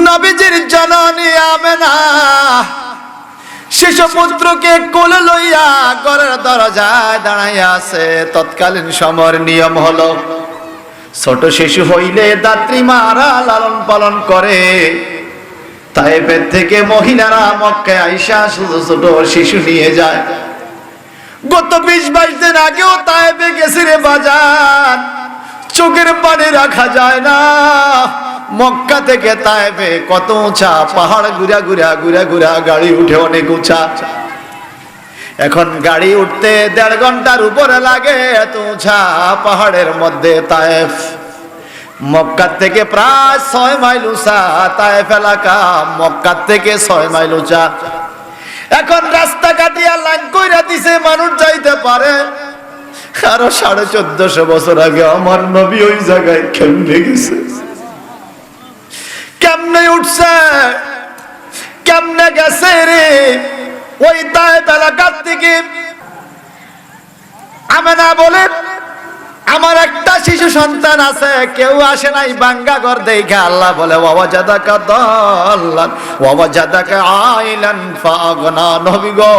নবীজির জননী আমেনা শিশু পুত্রকে কোলে লইয়া ঘরের দরজায় দাঁড়াইয়া আছে। তৎকালীন সময়ের নিয়ম হলো ছোট শিশু হইলে দাত্রী মারা লালন পালন করে। তায়েফের থেকে মহিলারা মক্কায় আইসা ছোট ছোট শিশু নিয়ে যায়। গত 20-22 দিন আগেও তায়েফে গেছি রে বাজার, চোখের পানি রাখা যায় না। মক্কা থেকে তায়েফে কত উঁচা পাহাড়, ঘুরা ঘুরা ঘুরা ঘুরা গাড়ি উঠে অনেক উঁচা। এখন গাড়ি উঠতে 1.5 ঘন্টার উপরে লাগে, এত উঁচা পাহাড়ের মধ্যে তায়েফ। মক্কা থেকে প্রায় 6 মাইল উঁচা তায়েফ এলাকা, মক্কা থেকে 6 মাইল উঁচা। এখন রাস্তা কাটিয়া লাইন কইরা দিছে, মানুষ যাইতে পারে। আরো 1450 বছর আগে আমার নবী ওই জায়গায় কেমনে গেছে, কেমনে উঠছে, কেমনে গেছে রে ওই তায়েফ এলাকার থেকে। আমেনা বলে আমার একটা শিশু সন্তান আছে, কেউ আসে নাই বাঙ্গা ঘর দেখে। আল্লাহ বলে ওয়াজাদাকা দাল্লান ওয়াজাদাকা আইলান ফাগনা। নবী গো,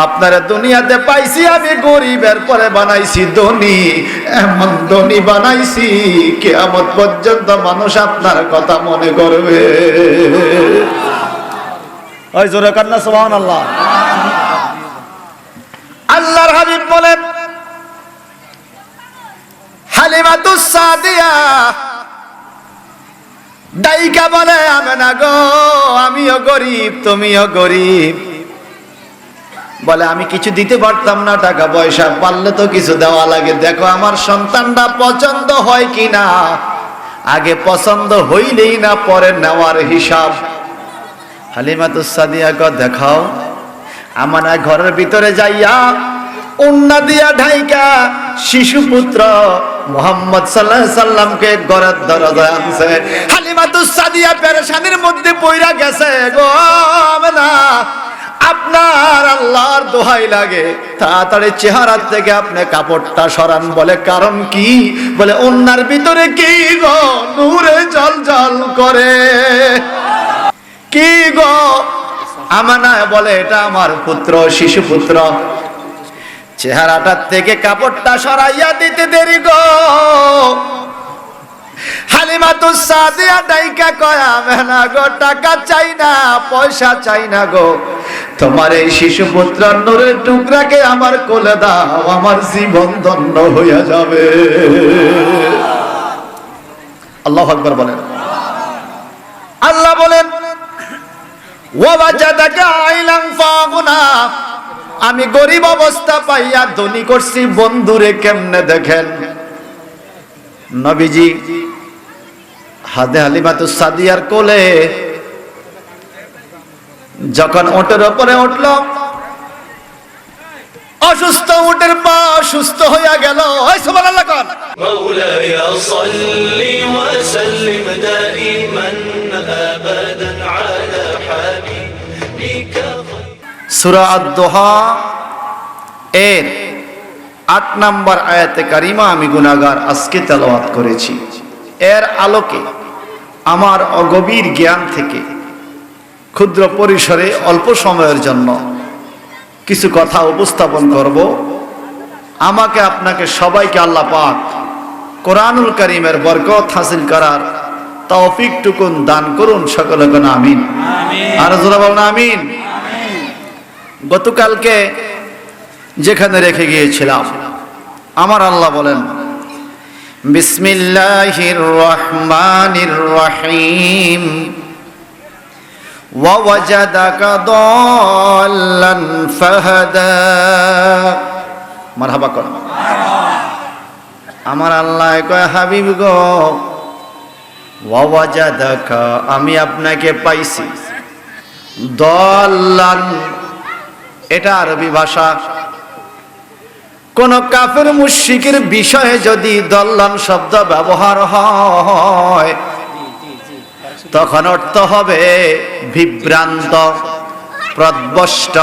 আপনারা দুনিয়াতে পাইছি আমি গরিবের পরে বানাইছি ধনী, এমন ধনী বানাইছি কিয়ামত পর্যন্ত মানুষ আপনার কথা মনে করবে। ওই জোরে কান্না সুবহানাল্লাহ। আল্লাহর হাবিব বলেন হালিমাতুস সাদিয়া ডাইকা বলে আমেনা গো, আমিও গরিব তুমিও গরিব। বলে আমি কিছু দিতে পারতাম না, টাকা পয়সা পারলে তো কিছু দেওয়া লাগে। দেখো আমার সন্তানটা পছন্দ হয় কিনা, আগে পছন্দ হইলেই না পরে নেওয়ার হিসাব। হালিমাতুস সাদিয়া গো দেখাও। আমানা ঘরের ভিতরে যাইয়া উন্না দিয়া ঢাইকা শিশু পুত্র মুহাম্মদ সাল্লাল্লাহু আলাইহি সাল্লামকে ঘরের দরজায় আনছে। হালিমাতুস সাদিয়া পেরেশানির মধ্যে পইরা গেছে। গো আমেনা, আপনার আল্লাহর দোহাই লাগে, তাড়াতাড়ি চেহারা থেকে আপনি কাপড়টা সরান। বলে কারণ কি? বলে উন্নার ভিতরে কি গো নূরে জ্বলজ্বল করে। কি গো? আমানা বলে এটা আমার পুত্র, শিশু পুত্র। চেহারাটার থেকে কাপড়টা সরাইয়া দিতে দেরি গো। হালিমাতুস সাদিয়া ডাইকা কয় আমেনা গো, টাকা চাই না, পয়সা চাই না গো, তোমার এই শিশু পুত্র নূরের টুকরাকে আমার কোলে দাও, আমার জীবন ধন্য হইয়া যাবে। আল্লাহু আকবার বলেন। আল্লাহ বলেন ওয়াজাদাকা আইলান ফাগনা, আমি গরিব অবস্থা পাইয়া ধনী করছি বন্ধুরে। কেমনে দেখেন নবীজি হাতে হালিমাতুস সাদিয়ার কোলে যখন ওটের উপরে উঠল, অসুস্থ উটের পা সুস্থ হইয়া গেল। ওই সুবহানাল্লাহ কোন মাওলায়া সাল্লি ওয়া সাল্লিম দাইমান আবাদান আলা হাবিবিকা। সূরা আদ-দুহা এর 8 নম্বর আয়াতে কারিমা আমি গুনাহগার আজকে তেলাওয়াত করেছি। এর আলোকে আমার অগভীর জ্ঞান থেকে ক্ষুদ্র পরিসরে অল্প সময়ের জন্য কিছু কথা উপস্থাপন করব। আমাকে আপনাকে সবাইকে আল্লাহ পাক কোরআনুল কারীমের বরকত হাসিল করার তৌফিক টুকুন দান করুন। সকলে কোন আমিন। আর জোরে বলুন আমিন। গতকালকে যেখানে রেখে গিয়েছিলাম, আমার আল্লাহ বলেন বিসমিল্লাহির রহমানির রহিম ওয়াজাদাকা দাল্লান ফাহাদা। মারহাবা কর। আমার আল্লাহ কয় হাবিব গো, ওয়াজাদাকা আমি আপনাকে পাইছি, দাল্লান এটা আরবি ভাষা। কোন কাফের মুশরিকের বিষয়ে যদি দল্লান শব্দ ব্যবহার হয় তখন অর্থ হবে বিভ্রান্ত, প্রদ্ভষ্ট।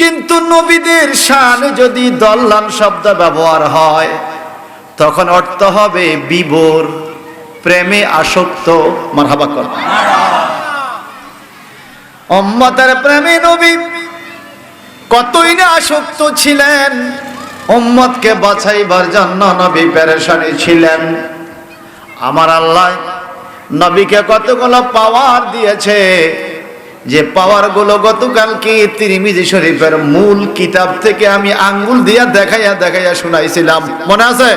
কিন্তু নবীদের শানে যদি দল্লান শব্দ ব্যবহার হয় তখন অর্থ হবে বিভোর, প্রেমে আসক্ত। মারহাবা কর। উম্মতের প্রেমী নবী কতই না আসক্ত ছিলেন, উম্মতকে বাঁচাইবার জন্য নবী পেরেশানি ছিলেন। আমার আল্লাহ নবীকে কতগুলো পাওয়ার দিয়েছে, যে পাওয়ার গুলো গতকালকে তিরমিজি শরীফের মূল কিতাব থেকে আমি আঙ্গুল দিয়া দেখাইয়া দেখাইয়া শুনাইছিলাম, মনে আছে?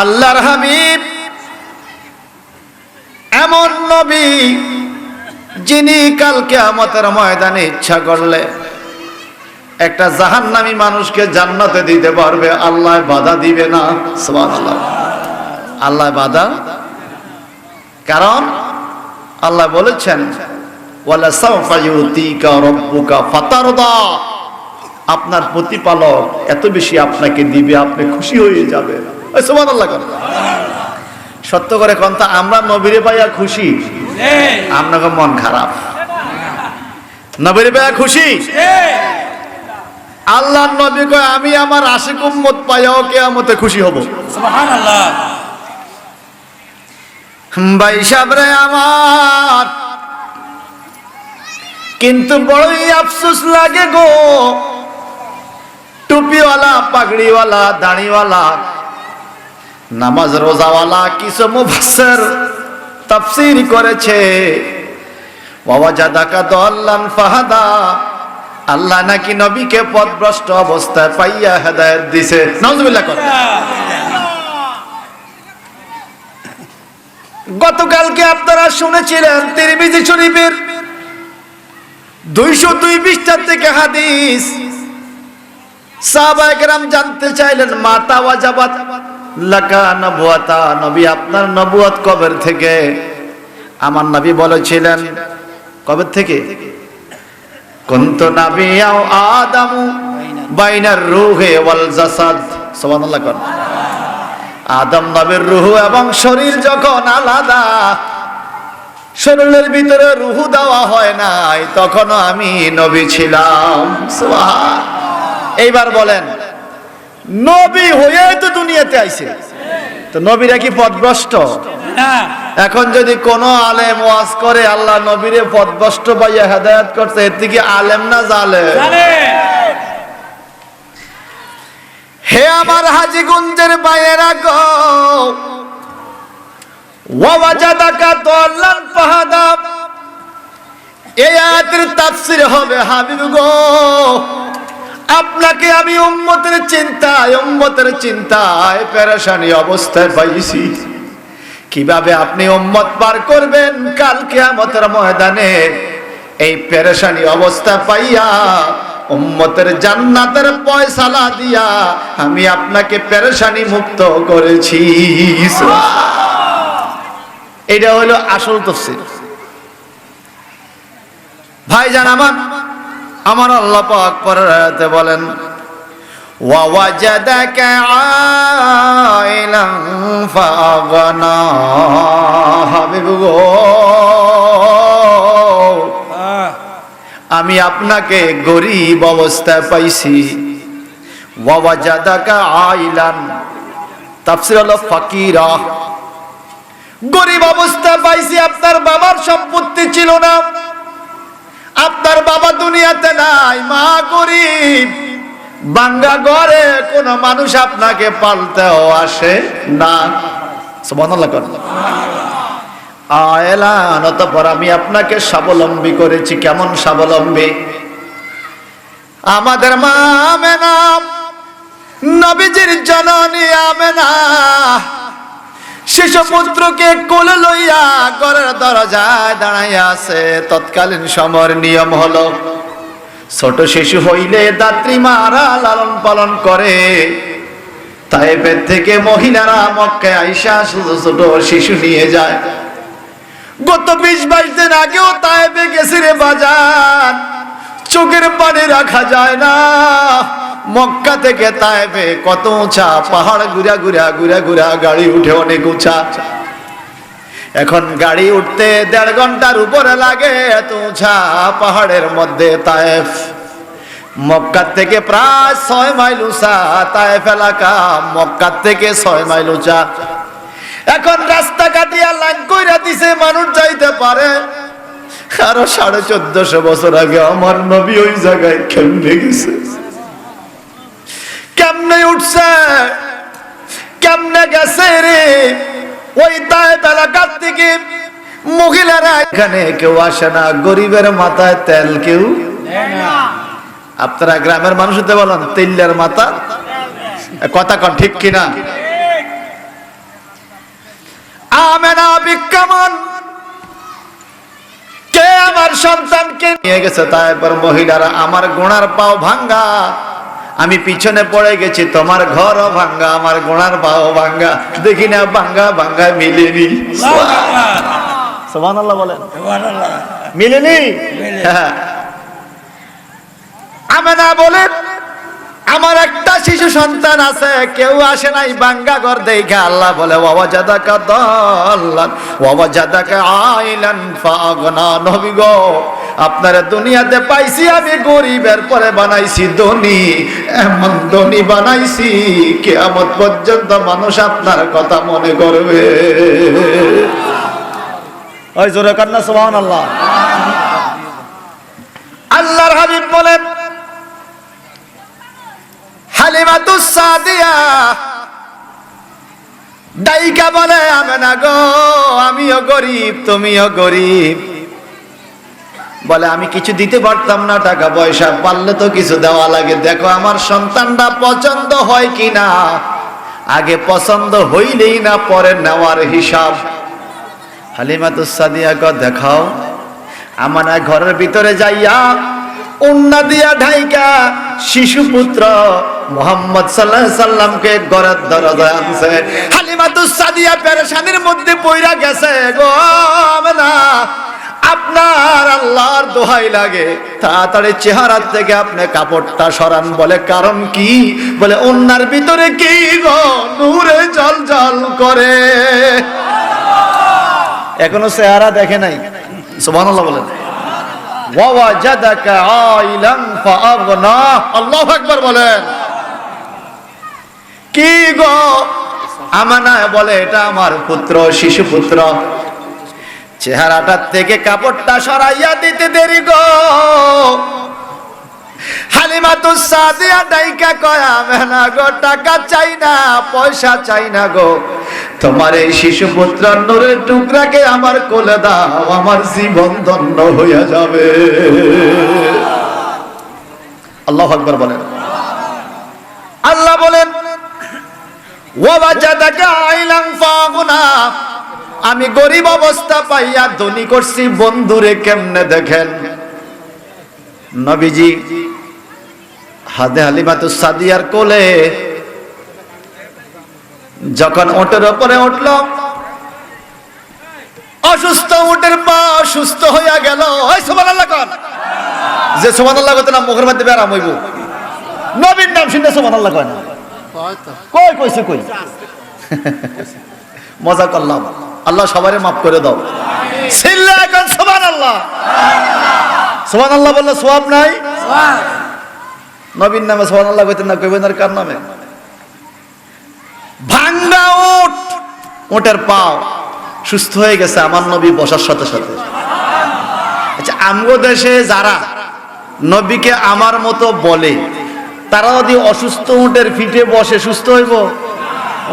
আল্লাহর হাবিব এমন নবী যিনি কাল কিয়ামতের ময়দানে ইচ্ছা করলে একটা জাহান্নামী মানুষকে জান্নাতে দিতে পারবে, আল্লাহ বাধা দিবে না। সুবহানাল্লাহ, আল্লাহ বাধা, কারণ আল্লাহ বলেছেন ওয়ালা সাওফা ইউতিকা রাব্বুকা ফাতারদা, আপনার প্রতিপালক এত বেশি আপনাকে দিবে আপনি খুশি হয়ে যাবেন। সুবহানাল্লাহ। সত্য করে কোনটা আমরা নবীরে পাইয়া খুশি, আপনাকে মন খারাপ? নবীরে পাইয়া খুশি? আল্লাহর নবী কয় আমি আমার আশিক উম্মত পাইয়াও কিয়ামতে খুশি হব। সুবহানাল্লাহ। ভাই সাবরে আমার, কিন্তু বড়ই আফসোস লাগে গো, টুপিওয়ালা, পাগড়িওয়ালা, দাড়িওয়ালা, নামাজ রোজাওয়ালা কিছু মুফাসসির তাফসীর করেছে ওয়াজাদাকা দাল্লান ফাহাদা, আল্লাহ নাকি নবীকে পথভ্রষ্ট অবস্থায় পাইয়া হেদায়েত দিয়েছে। নাউজুবিল্লাহ করে। গতকালকে আপনারা শুনেছিলেন তিরমিজি শরীফের 202 পৃষ্ঠা থেকে হাদিস। সাহাবায়ে কেরাম জানতে চাইলেন মাতা ওয়াজাবাত লাকা নবুয়াতা, নবী আপনার নবুয়ত কবে থেকে? আমার নবী বলেছিলেন কবে থেকে? কুনতু নাবিয়্যাও আদামু বাইনার রূহি ওয়াল জাসাদ। সুবহানাল্লাহ। আদম নবীর রূহ এবং শরীর যখন আলাদা, শরীরের ভিতরে রূহ দেওয়া হয় নাই, তখনও আমি নবী ছিলাম। সুবহান। এইবার বলেন, নবী হয়ে তো দুনিয়াতে আইছে, তো নবীরা কি পথভ্রষ্ট? না। এখন যদি কোন আলেম ওয়াজ করে আল্লাহ নবীরে পথভ্রষ্ট পাইয়া হেদায়েত করছে, এর থেকে আলেম না জালেম? হে আমার হাজীগঞ্জের বাইরা গো, ওয়াজাদাকা দাল্লান ফাহাদা, এই আয়াতের তাফসীর হবে হাবিব গো, আপনাকে আমি উম্মতের চিন্তায় পেরেশানি অবস্থায় পাইছি। কিভাবে আপনি উম্মত পার করবেন কাল কিয়ামতের ময়দানে? এই পেরেশানি অবস্থা পাইয়া উম্মতের জান্নাতের ফয়সালা দিয়া আমি আপনাকে পেরেশানি মুক্ত করেছি। এটা হলো আসল তাফসীর। ভাইজান আমার আল্লাহ পাক পরের আয়াতে বলেন ওয়া ওয়াজাদাকা আইলান ফাগনা, হাবিব গো আমি আপনাকে গরীব অবস্থায় পাইছি। ওয়া ওয়াজাদাকা আইলান, তাফসীর হলো ফাকিরা, গরীব অবস্থা পাইছি। আপনার বাবার সম্পত্তি ছিল না, আপনার বাবা দুনিয়াতে নাই, মা গরীব, বাঙ্গা ঘরে কোন মানুষ আপনাকে পালতেও আসে না। সুবহানাল্লাহ। আয়লান, অতঃপর আমি আপনাকে স্বাবলম্বী করেছি। কেমন স্বাবলম্বী? আমাদের মা আমেনা, নবীজির জননী আমেনা, শিশু পুত্রকে কোলে লইয়া ঘরের দরজায় দাঁড়াইয়া আছে। তৎকালীন সময়ের নিয়ম হলো ছোট শিশু হইলে দাত্রী মারা লালন পালন করে। তায়েফের থেকে মহিলারা মক্কায় আইসা ছোট ছোট শিশু নিয়ে যায়। গত 20-22 দিন আগেও তায়েফে গেছি রে বাজার, চোখের পানি রাখা যায় না। মক্কা থেকে তায়েফে কত উঁচা পাহাড়, ঘুরা ঘুরা ঘুরা ঘুরা গাড়ি উঠে অনেক উঁচা। এখন গাড়ি উঠতে 1.5 ঘন্টার উপরে লাগে, এত উঁচা পাহাড়ের মধ্যে তায়েফ। মক্কা থেকে প্রায় 6 মাইল উঁচা তায়েফ এলাকা, মক্কা থেকে 6 মাইল উঁচা। এখন রাস্তা কাটিয়া লাইন কইরা নিচে মানুষ যাইতে পারে, আরো 1450 বছর আগে আমার নবী ওই জায়গায় কেমনে গেছে, কেমনে উঠছে, কেমনে গেছে রে। ওই তায়েফ এলাকার থেকে মহিলারা এখানে কেউ আসে না, গরিবের মাথায় তেল কেউ দেয় না। আপনারা গ্রামের মানুষদের বলেন তেলের মাথা, কথা কন ঠিক কিনা? আমেনা বিক্রমন কে আমার সন্তানকে নিয়ে গেছে তায়েফের মহিলারা, আমার গোনার পাও ভাঙ্গা, আমি পিছনে পড়ে গেছি, তোমার ঘরও ভাঙ্গা, আমার গোনার পাও ভাঙ্গা, দেখি না ভাঙ্গা ভাঙ্গা মিলেনি। সুবহানাল্লাহ বলেন, মিলেনি। আমেনা বলেন আমার একটা শিশু সন্তান আছে, কেউ আসে নাই ভাঙ্গা ঘর দেখে। আল্লাহ বলে ওয়াজাদাকা দাল্লান ওয়াজাদাকা আইলান ফাগনা। নবী গো, আপনারা দুনিয়াতে পাইছি আমি গরিবের পরে বানাইছি ধনী, এমন ধনী বানাইছি কিয়ামত পর্যন্ত মানুষ আপনার কথা মনে করবে। ওই জোরে কান্না সুবহানাল্লাহ। আল্লাহর হাবিব বলেন হালিমাতুস সাদিয়া ডাইকা বলে আমেনা গো, আমিও গরিব তুমিও গরিব। বলে আমি কিছু দিতে পারতাম না, টাকা পয়সা পারলে তো কিছু দেওয়া লাগে, দেখো আমার সন্তানটা পছন্দ হয় কিনা, আগে পছন্দ হইলেই না পরে নেওয়ার হিসাব। হালিমাতুস সাদিয়া গো দেখাও। আমানা ঘরের ভিতরে যাইয়া উন্না দিয়া ঢাইকা শিশু পুত্র মুহাম্মদ সাল্লাল্লাহু আলাইহি সাল্লামকে ঘরের দরজায় আনছে। হালিমাতুস সাদিয়া পেরেশানির মধ্যে পইরা গেছে গো আমেনা, আপনার আল্লাহর দোহাই লাগে তাড়াতাড়ি চেহারা থেকে আপনি কাপড়টা সরান। বলে কারণ কি? বলে উন্নার ভিতরে কি গো নূরে জ্বলজ্বল করে, এখনো চেহারা দেখে নাই। সুবহানাল্লাহ বলেন। ওয়াজাদাকা আইলান ফাআগনা। আল্লাহু আকবার বলেন। কি গো আমানা বলে এটা আমার পুত্র, শিশু পুত্র। চেহারাটার থেকে কাপড়টা সরাইয়া দিতে দেরি গো। হালিমাতুস সাদিয়া ডাইকা কয় আমেনা গো, টাকা চাই না, পয়সা চাই না গো, তোমার এই শিশু পুত্র নূরের টুকরাকে আমার কোলে দাও, আমার জীবন ধন্য হইয়া যাবে। আল্লাহু আকবার বলেন। আল্লাহ বলেন ওয়াজাদাকা আইলান ফাগুনা, আমি গরিব অবস্থা পাইয়া ধনী করছি বন্ধুরে কেমনে দেখেন। নবীজি হাদে হালিমাতুস সাদিয়ার কোলে যখন ওটের উপরে উঠল, অসুস্থ উটের পা সুস্থ হইয়া গেল। ওই সুবহানাল্লাহ কোন, যে সুবহানাল্লাহ কত না মুখের মধ্যে আরাম হইব। নবীর নাম শুনলে সুবহানাল্লাহ কয় না, কই কইছে কই, মজা করলাম। আল্লাহ সবারে মাফ করে দাও। সিল্লা এখন সুবহানাল্লাহ। সুবহানাল্লাহ বললে সওয়াব নাই? নবীর নামে সুবহানাল্লাহ কইতেন না, কইবেন আর কার নামে? ভাঙ্গা উট, উটের পাও সুস্থ হয়ে গেছে আমার নবী বসার সাথে সাথে। আচ্ছা, আমগো দেশে যারা নবীকে আমার মতো বলে, তারা যদি অসুস্থ উটের পিঠে বসে সুস্থ হইব?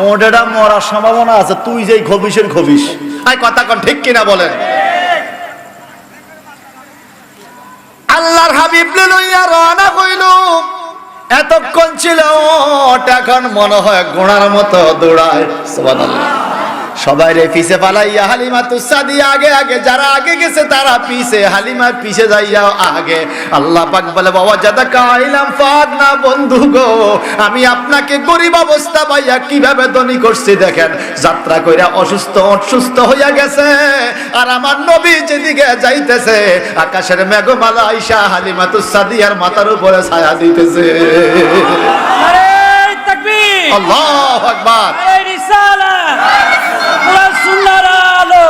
ওটা মরার সম্ভাবনা আছে। তুই যেই খবিসের খবিস। আই কথা কন ঠিক কিনা বলেন? আল্লাহর হাবিব লইয়া রওনা হইল। এতক্ষণ ছিল ওটা, এখন মনে হয় ঘোড়ার মতো দৌড়ায়। সুবহানাল্লাহ। সবাই রে পিছে পালাইয়া হালিমাতুস সাদিয়া আগে আগে, যারা আগে গেছে তারা পিছে, হালিমা পিছে যাইয়া আগে। আল্লাহ পাক বলে ওয়াজাদাকা আইলান ফাগনা, বন্ধু গো আমি আপনাকে গরিব অবস্থা পাইয়া কিভাবে ধনী করছি দেখেন। যাত্রা কইরা অসুস্থ হইয়া গেছে, আর আমার নবী যেদিকে যাইতেছে আকাশের মেঘমালা আইসা হালিমাতুস সাদিয়ার মাথার উপরে ছায়া দিতেছে। নারে তাকবীর, আল্লাহু আকবার। নারে রিসালাত, কুরআন সুন্নাহর আলো,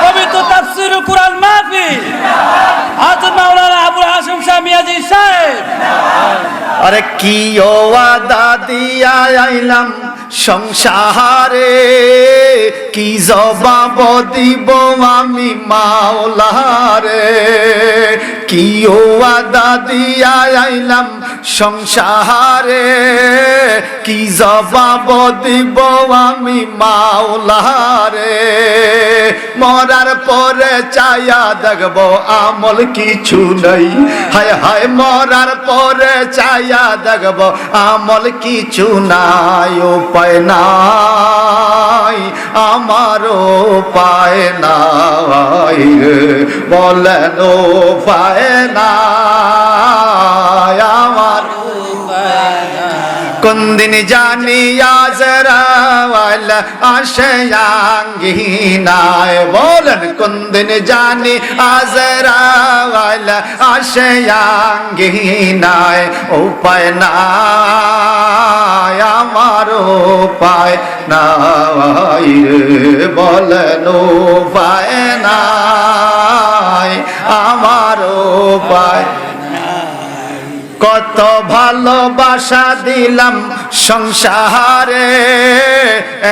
পবিত্র তাফসীর কুরআন মাহফিল, হযরত মাওলানা আবুল হাশিম শাহ মিয়াজি সাহেব। আরে কি ওয়াদা দিয়া আইলাম সংসারে কি জবাব দিব আমি মাওলারে কি ওয়াদা দিয়া আইলাম সংসারে কি জবাব দিব আমি মাওলারে মরার পরে চায়া দেখবো আমল কিছু নাই হায় হায় মরার পরে চায়া দেখবো আমল কিছু নাই উপায় নাই আমার উপায় নাই রে বলেন উপায় নাই আমার কোন দিন জানি আজরাওয়াল আসে আঙ্গিনায় বলেন কোন দিন জানি আজরাওয়াল আসে আঙ্গিনায় উপায় নাই আমার উপায় নাই রে বলেন উপায় নাই আমার উপায় কত ভালোবাসা দিলাম সংসারে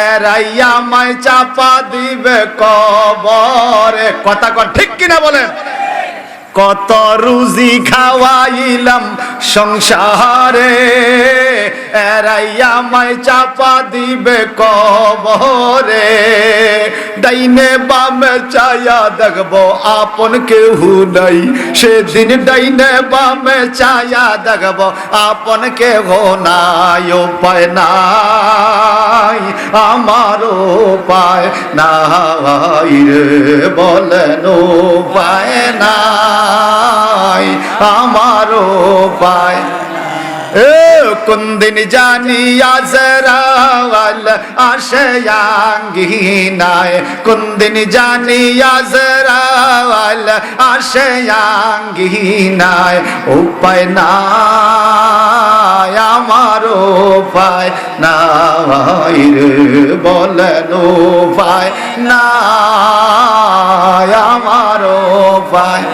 এরাই আমায় চাপা দিবে কবরে কথা কর ঠিক কিনা বলেন কত রুজি খাওয়াইলাম সংসারে এরাই আমায় চাপা দিবে কবরে ডাইনে বামে চায়া দেখবো আপন কেউ নাই সেদিন ডাইনে বামে চায়া দেখবো আপন কেউ নাই উপায় নাই আমার উপায় নাই রে বলেন উপায় নাই আমার উপায় কোন দিন জানি আজরাওয়াল আসে আঙ্গিনায় কোন দিন জানি আজরাওয়াল আসে আঙ্গিনায় উপায় নাই আমার উপায় নাই রে বলেন উপায় নাই আমার উপায়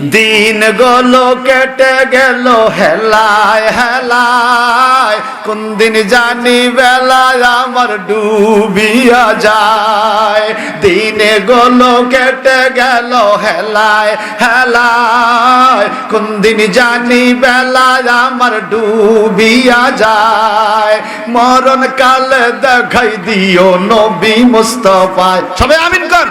দিন গুলো কেটে গেল হেলায় হেলায় কোন দিন জানি বেলায় আমার ডুবিয়া যায় দিনে গুলো কেটে গেল হেলায় হেলায় কোন দিন জানি বেলায় আমার ডুবিয়া যায় মরণ কালে দেখাই দিও নবী মুস্তাফায় সবাই আমিন কর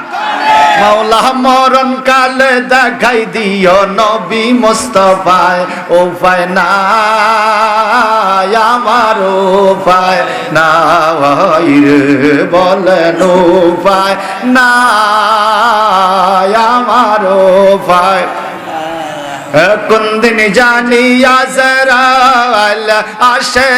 মাওলা মরণ কালে দেখাই দিও নবী মুস্তাফায় উপায় নাই আমার উপায় নাই রে বলেন উপায় নাই আমার উপায় কোন দিন জানি আজরাওয়াল আসে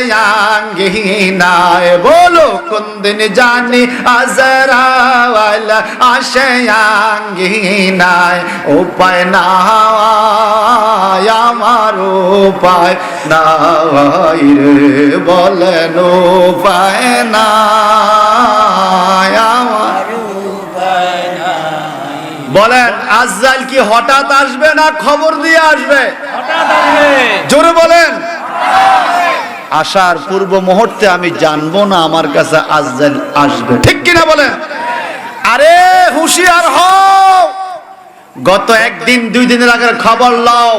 আঙ্গিনায় বলো কোন দিন জানি আজরাওয়াল আসে আঙ্গিনায় উপায় নাই আমার উপায় নাই রে বলেন উপায় নাই আমার উপায় নাই বলেন আজরাইল কি হঠাৎ আসবে না খবর দিয়ে আসবে হঠাৎ আসবে জোরে বলেন আসার পূর্ব মুহূর্তে আমি জানবো না আমার কাছে আজরাইল আসবে ঠিক কিনা বলেন আরে হুঁশিয়ার হও গত একদিন দুই দিনের আগের খবর লও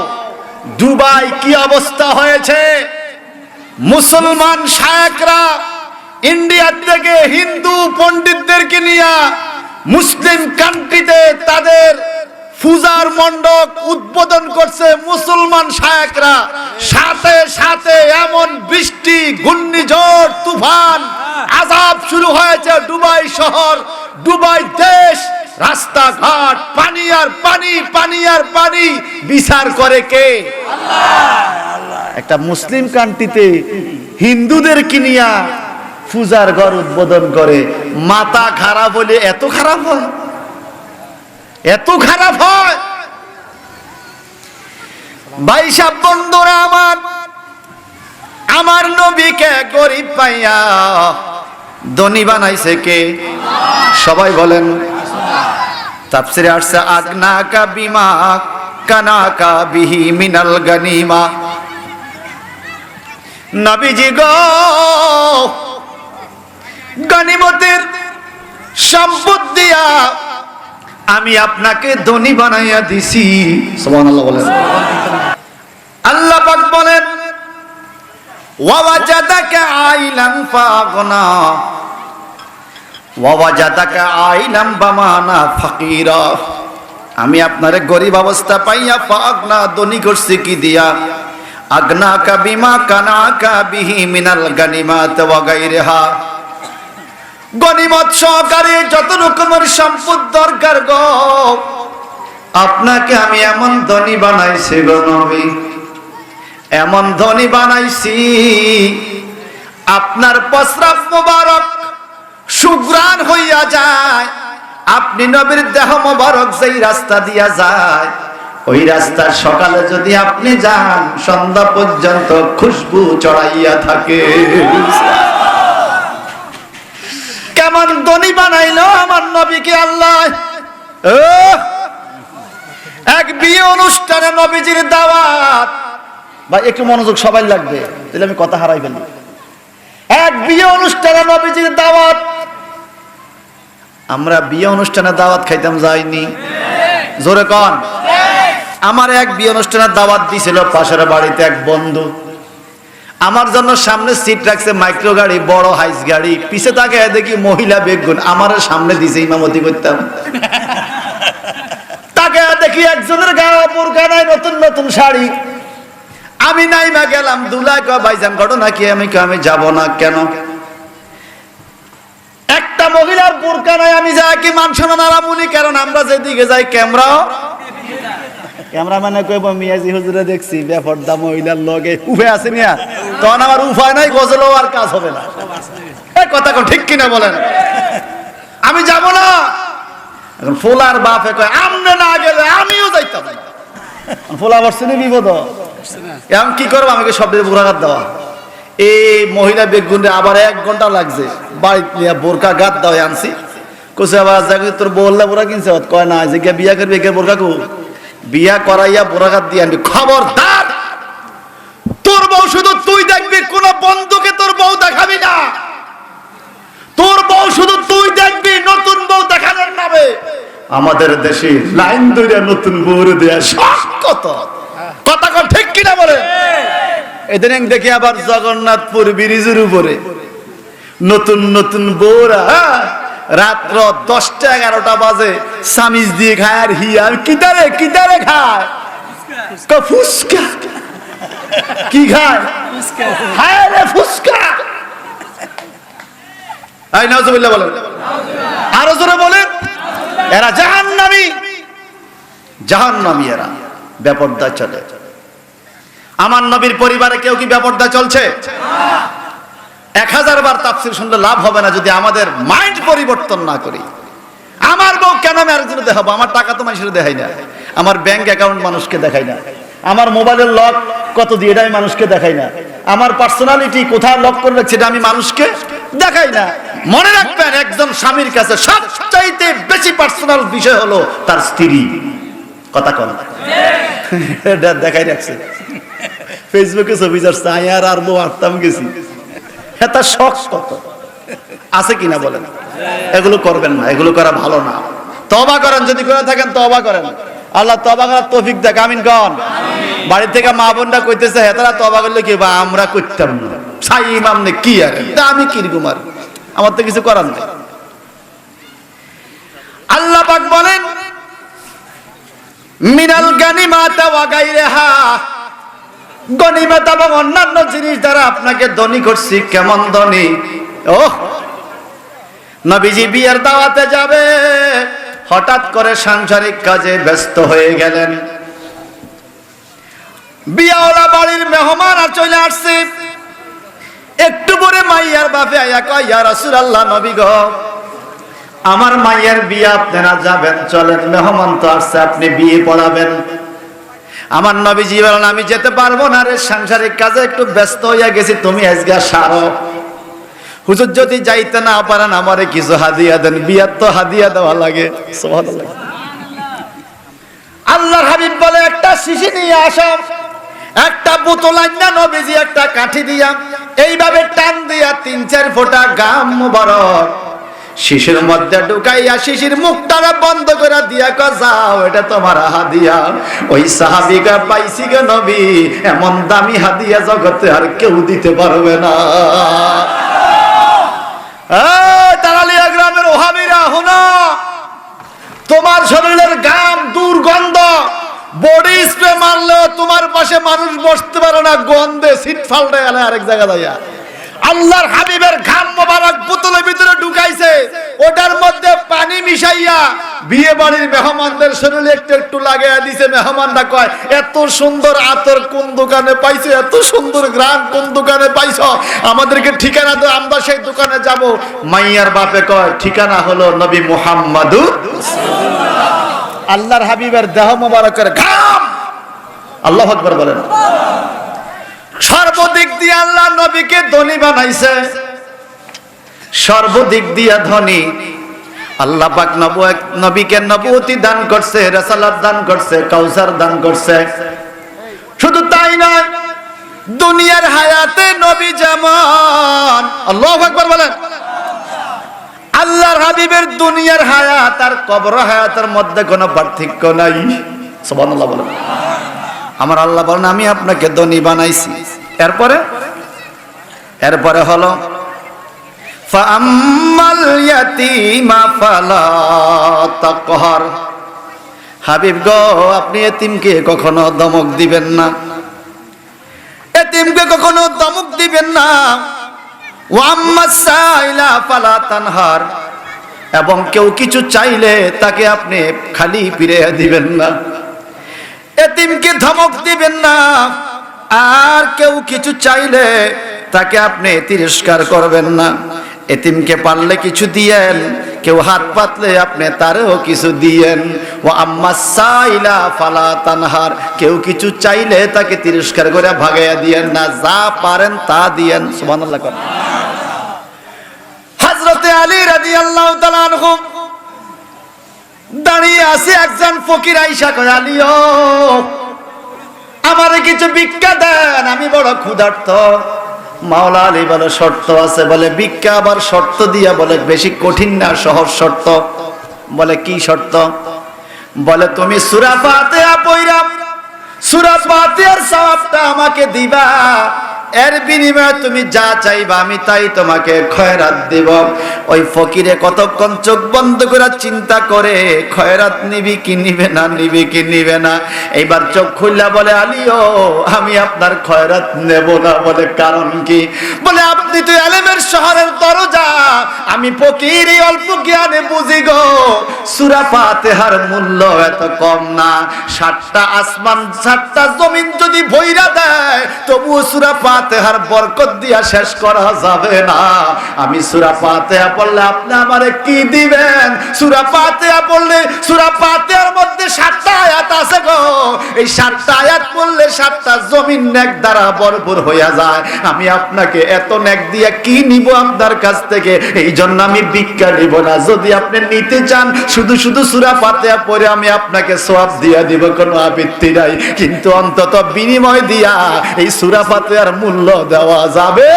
দুবাই কি অবস্থা হয়েছে মুসলমান শায়েখরা ইন্ডিয়া থেকে হিন্দু পণ্ডিতদেরকে নিয়ে মুসলিম কান্ট্রিতে তাদের পূজার মণ্ডপ উদ্বোধন করছে মুসলমান শায়েখরা সাথে সাথে এমন বৃষ্টি ঘূর্ণিঝড় তুফান আযাব শুরু হয়েছে দুবাই শহর দুবাই দেশ রাস্তাঘাট পানি আর পানি পানি আর পানি বিচার করে কে আল্লাহ একটা মুসলিম কান্ট্রিতে হিন্দুদের কিনিয়া পূজার ঘর উদ্বোধন করে মাথা খারাপ হলে এত খারাপ হয় এত খারাপ হয় ভাই সাহেব বন্ধুরা আমার নবীকে গরিব পাইয়া ধনী বানাইছে কে সবাই বলেন তাফসিরে আসছে আগনাকা বিমা কানাকা বিহি মিনাল গানিমা নবীজি গো, গনিমতের সম্পদ দিয়া আমি আপনাকে ধনী বানাইয়া দিছি। সুবহানাল্লাহ বলেন। আল্লাহ পাক বলেন ওয়াজাদাকা আইলান ফাগনা ওয়াজাদাকা আইলাম বামানা ফাকিরা। আমি আপনারে গরিব অবস্থা পাইয়া ফাগনা ধনী করছি কি দিয়া? আগনাকা বিমা কানাকা বিহি মিনাল গানিমাত ওয়া গায়রিহা। গনিমত সহকারে যত রকমের সম্পদ দরকার গো, আপনাকে আমি এমন ধনী বানাইছি গো নবী, এমন ধনী বানাইছি আপনার প্রস্রাব মোবারক সুঘ্রাণ হইয়া যায়। আপনি নবীর দেহ মোবারক যেই রাস্তা দিয়া যায়, ওই রাস্তার সকালে যদি আপনি যান সন্ধ্যা পর্যন্ত খুশবু চড়াইয়া থাকে। কেমন ধনী বানাইলো আমার নবীকে আল্লাহ। এক বিয়ে অনুষ্ঠানে নবীজির দাওয়াত, ভাই একটু মনোযোগ সবাই লাগবে, তাহলে আমি কথা হারাই ফেলবো। এক বিয়ে অনুষ্ঠানে নবীজির দাওয়াত। আমরা বিয়ে অনুষ্ঠানে দাওয়াত খাইতাম যাইনি? জোরে কন। আমার এক বিয়ে অনুষ্ঠানের দাওয়াত দিছিল পাশের বাড়িতে এক বন্ধু। আমার জন্য সামনে সিট রাখছে মাইক্রো গাড়ি, বড় হাইস গাড়ি, পিছে তাকে দেখি মহিলা বেগুন, আমার সামনে দিছে ইমামতি করতাম। তাকে দেখি একজনের গায়ে বোরকা নাই, নতুন নতুন শাড়ি। আমি নাইমা গেলাম, দুলাই কয় ভাইজান ঘটনা কি? আমি যাব না। কেন? একটা মহিলার বোরকা নাই, আমি যাই কি মান সম্মান আরামুনি? কারণ আমরা যেদিকে যাই ক্যামেরা মানে কইব মিয়াজি হুজুরে দেখছি বেপরদা মহিলার লগে উফে আছে নিয়া, তখন আমার উপায় নাই, গজলও আর কাজ হবে না। এই কথা কোন ঠিক কিনা বলেন? আমি যাব না। এখন ফুলার বাপে কয় আমনে না গেলে আমিও যাইতাম। ফুলা বসছেনি বিপদ, এখন কি করবো? আমাকে সব বোরকা দেওয়া। এই মহিলা বেগুন আবার 1 ঘন্টা লাগছে, বাড়িতে নিয়ে বোরকা গাত দেওয়া আনছি। কোসে আবার তোর বললে বোরকা কিনছে, কয় না যে বিয়া করবি বোরকা কু বিয়া করাইয়া বোরাঘাত দিয়ে আনবি। খবরদার, তোর বউ শুধু তুই দেখবি, কোন বন্ধুকে তোর বউ দেখাবি না। তোর বউ শুধু তুই দেখবি, নতুন বউ দেখানোর নামে আমাদের দেশে লাইন ধরে নতুন বউ দেয়া কত কথা কন ঠিক কিনা বলে। এদিন দেখি আবার জগন্নাথপুর ব্রিজের উপরে নতুন নতুন বউরা রাত্র 10টা 11টা বাজে সামিজ দিয়ে খায় আর হিয়া কিদারে খায় ফুসকা। কি খায়? হায় রে ফুসকা। এই নাউজুবিল্লাহ বলেন, আরো জোরে বলেন। এরা জাহান্নামী এরা বেপরদা চলে। আমার নবীর পরিবারে কেউ কি বেপরদা চলছে? 1000 বার তাফসীর শুনলে লাভ হবে না যদি আমাদের মাইন্ড পরিবর্তন না করি। আমার বউ কেন আমি আরেকজনের দেখাবো? আমার টাকা তো মানুষের দেখাই না, আমার ব্যাংক অ্যাকাউন্ট মানুষকে দেখাই না, আমার মোবাইলের লক কত দিয়ে এটা আমি মানুষকে দেখাই না, আমার পার্সোনালিটি কোথায় লক করে রাখছি এটা আমি মানুষকে দেখাই না। মনে রাখবেন, একজন স্বামীর কাছে সবচাইতে বেশি পার্সোনাল বিষয় হলো তার স্ত্রী। কথা কন দেখাই রাখছে, ফেসবুকে ছবি যাচ্ছে আয়ার আর বউ আটতাম গেছি। তার শখ কত আছে কিনা বলেন? এগুলো করবেন না, এগুলো করা ভালো না। তওবা করেন, যদি করে থাকেন তওবা করেন। আল্লাহ তওবা করার তৌফিক দেখ, আমিন কন। বাড়ি থেকে মা বোনরা কইতেছে হেতারা তওবা করলে কি বা আমরা করতাম না, সাই ইমাম নে কি আর আমি কিরকম, আর আমার তো কিছু করার নেই। আল্লাহ পাক বলেন মিনাল গানিমাত ওয়া গায়রিহা, গনিমত এবং অন্যান্য জিনিস দ্বারা আপনাকে ধনী করছি। কেমন ধনী? ওহ, নবীজি বিয়ের দাওয়াতে যাবে, হঠাৎ করে সাংসারিক কাজে ব্যস্ত হয়ে গেলেন। বিয়াওয়ালা বাড়ির মেহমান আর চলে আসছে। একটু পরে মাইয়ার বাপে আয়া কয় ইয়া রাসূলুল্লাহ, নবী গো আমার মাইয়ার বিয়ে আপনারা যাবেন, চলেন, মেহমান তো আসছে, আপনি বিয়ে পড়াবেন। আমার নবীজি বলেন আমি যেতে পারবো না রে, সাংসারিক কাজে একটু ব্যস্ত হইয়া গেছি, তুমি আজকে সারো। হুজুর যদি যাইতে না পারেন আমারে কিছু হাদিয়া দেন, বিয়ার তো হাদিয়া দেওয়া লাগে। সুবহানাল্লাহ। আল্লাহর হাবিব বলে একটা শিশি নিয়ে আসো। একটা বোতল আইনা নবীজি একটা কাঠি দিয়া এইভাবে টান দিয়া 3-4 ফোঁটা গাম মুবারক শিশির মধ্যে ঢুকাইয়া শিশির মুখটা বন্ধ করে দিয়া যাও, এটা তোমার হাদিয়া। ওই সাহাবীকে পাইছি গো নবী, এমন দামি হাদিয়া জগতে আর কেউ দিতে পারবে না। তারালিয়া গ্রামের ওহাবিরা হুনো, তোমার শরীরের গাম দুর্গন্ধ, বডি স্প্রে মারলেও তোমার পাশে মানুষ বসতে পারে না, গন্ধে সিট ফাল্টে গেলে আরেক জায়গা যাইয়া। আল্লাহর হাবিবের ঘাম মোবারক বোতলের ভিতরে ঢুকাইছে, ওটার মধ্যে পানি মিশাইয়া বিয়ে বাড়ির মেহমানদের শরীরে একটু একটু লাগাইয়া দিছে। মেহমানরা কয়, এত সুন্দর আতর কোন দোকানে পাইছো, এত সুন্দর গ্রাম কোন দোকানে পাইছো, আমাদেরকে ঠিকানা দাও, আমরা সেই দোকানে যাব। মাইয়ার বাপে কয়, ঠিকানা হলো নবী মুহাম্মাদুর রাসূলুল্লাহ। আল্লাহর হাবিবের দেহ মোবারকের ঘাম, আল্লাহু আকবার বলেন। সর্বদিক দিয়ে আল্লাহ নবীকে ধনী বানাইছে, সর্বদিক দিয়া ধনী। আল্লাহ পাক নবীকে নবুয়তি দান করছে, রাসালাত দান করছে, কাউসার দান করছে। শুধু তাই নয়, দুনিয়ার হায়াতে নবী যেমন, আল্লাহু আকবার বলেন, আল্লাহর হাবিবের দুনিয়ার হায়াত আর কবর হায়াতের মধ্যে কোনো পার্থক্য নাই। সুবহানাল্লাহ বলেন। আমার আল্লাহ বলেন, আমি আপনাকে ধনী বানাইছি। এরপরে হলো ফাআম্মাল ইয়াতীমা ফালা তাকহার। হাবিব গো, আপনি এতিমকে কখনো ধমক দিবেন না, এতিমকে কখনো ধমক দিবেন না। ওয়া আম্মাস সাইলা ফালা তানহার, এবং কেউ কিছু চাইলে তাকে আপনি খালি ফিরে দিবেন না। এতিমকে ধমক দিবেন না, আর কেউ কিছু চাইলে তাকে আপনি তিরস্কার করবেন না। এতিমকে পারলে কিছু দিয়েন, কেউ হাত পাতলে আপনি তারও কিছু দিয়েন। ও আম্মা সাইলা ফালা তানহার, কেউ কিছু চাইলে তাকে তিরস্কার করে ভাগাইয়া দিয়েন না, যা পারেন তা দিয়েন। সুবহানাল্লাহ। হযরতে আলী রাদিয়াল্লাহু তাআলা আনহু দাঁড়িয়ে আছে, একজন ফকির আইসা কয়, আলীও আমারে কিছু ভিক্ষা দেন, আমি বড় ক্ষুধার্ত। মাওলা আলী বলে, শর্ত আছে। বলে, ভিক্ষা আবার শর্ত দিয়া, বলে বেশি কঠিন না, সহজ শর্ত। বলে, কি শর্ত? বলে, তুমি সূরা ফাতিহা পড়া, সূরা ফাতিহার সওয়াবটা আমাকে দিবা, এর বিনিময়ে তুমি যা চাইবা আমি তাই তোমাকে খয়রাত দেব। ওই ফকিরে কতক্ষণ চোখ বন্ধ করে চিন্তা করে, খয়রাত নিবি কি নিবে না, নিবি কি নিবে না। এইবার চোখ খুললা বলে, আলীও আমি আপনার খয়রাত নেব না। বলে, কারণ কি? বলে, আপনি তো আলেমের শহরের দরজা, আমি ফকির, এই অল্প জ্ঞানে বুঝি গো, সূরা ফাতিহার মূল্য এত কম না। 7টা আসমান 7টা জমিন যদি ভইরা দেয়, তবু সূরা ফাতিহার বরকত দিয়া শেষ করা যাবে না। আমি সূরা ফাতিহা পড়লে আপনি আমারে কি দিবেন? সূরা ফাতিহা পড়লে, সূরা ফাতিহার মধ্যে 7টা আয়াত আছে গো, এই 7টা আয়াত পড়লে 7টা জমিন নেক দ্বারা ভরপুর হইয়া যায়। আমি আপনাকে এত নেক দিয়া কি নিব আপনার কাছ থেকে? এই জন্য আমি ভিক্ষা নিব না। যদি আপনি নিতে চান, শুধু শুধু সূরা ফাতিহা পড়ে আমি আপনাকে সওয়াব দিয়া দিব, কোনো আপত্তি নাই, কিন্তু অন্তত বিনিময় দিয়া এই সূরা ফাতিহার মূল্য দেওয়া যাবে।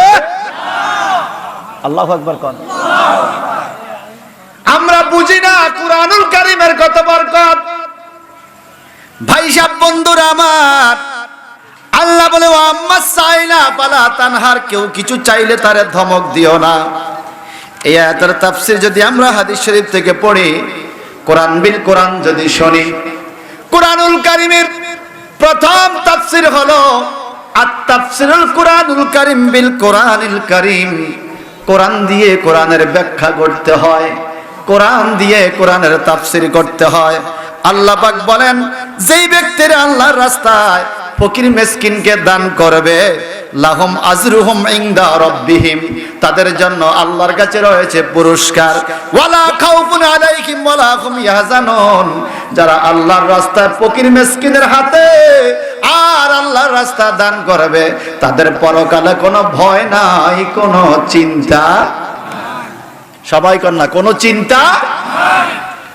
আল্লাহু আকবার কোন। আমরা বুঝি না কুরআনুল কারীমের কত বরকত। ভাই সাহেব, বন্ধুরা আমার, আল্লাহ বলে, ওয়া আম্মাস সাইলা ফালা তানহার, কেউ কিছু চাইলে তারে ধমক দিও না। এই আয়াতের তাফসীর যদি আমরা হাদিস শরীফ থেকে পড়ি, কোরআন বিল কোরআন যদি শুনি, কুরআনুল কারীমের প্রথম তাফসীর হলো আত-তাফসীরুল কুরআনুল কারীম বিল কোরআনিল কারীম। কোরআন দিয়ে কোরআনের ব্যাখ্যা করতে হয়, কোরআন দিয়ে কোরআনের তাফসীর করতে হয়। আল্লাহ পাক বলেন, যেই ব্যক্তিরা আল্লাহর রাস্তায় ফকির মিসকিনকে দান করবে, লাহুম আজরুহুম ইনদা রাব্বিহিম, তাদের জন্য আল্লাহর কাছে রয়েছে পুরস্কার। ওয়ালা খাউফুন আলাইহিম ওয়ালা হুম ইয়াহজানুন, যারা আল্লাহর রাস্তায় ফকির মিসকিনের হাতে আর আল্লাহর রাস্তা দান করবে, তাদের পরকালে কোনো ভয় নাই, কোনো চিন্তা। সবাই কর না, কোনো চিন্তা।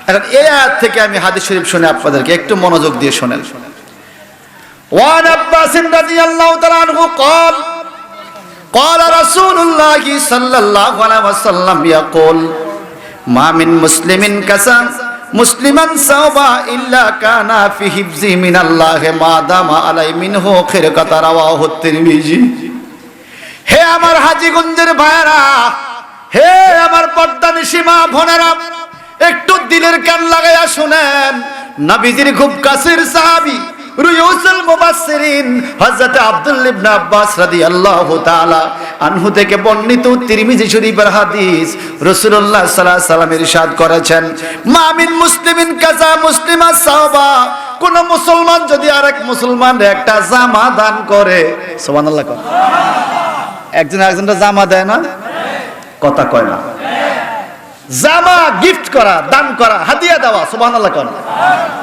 এখন এই আয়াত থেকে আমি হাদিস শরীফ শুনে আপনাদেরকে একটু মনোযোগ দিয়ে শোনেন। وعن عباس رضي الله تعالى عنه قال قال رسول الله صلى الله عليه وسلم يقول ما من مسلم كسى مسلما سوبا إلا كان في حفظ من الله ما دام عليه منه خرقة رواه الترمذي হে আমার হাজীগঞ্জের ভাইরা, হে আমার পর্দানিশী মা বোনেরা, একটু দিলের কান লাগাইয়া শুনেন। নবীজির খুব কাছের সাহাবী রুয়ুসুল মুবাসসিরিন হযরত আব্দুল্লাহ ইবনে আব্বাস রাদিয়াল্লাহু তাআলা আনহু থেকে বর্ণিত তিরমিজি শরীফের হাদিস, রাসূলুল্লাহ সাল্লাল্লাহু আলাইহি ওয়াসাল্লাম ইরশাদ করেছেন, মা মিন মুসলিমিন কাযা মুসলিমা সাওবা, কোন মুসলমান যদি আরেক মুসলমানকে একটা জামা দান করে, সুবহানাল্লাহ, একজন আরেকজনকে জামা দেয় না, কথা কয় না, জামা গিফট করা, দান করা, হাদিয়া দেওয়া, সুবহানাল্লাহ কোন।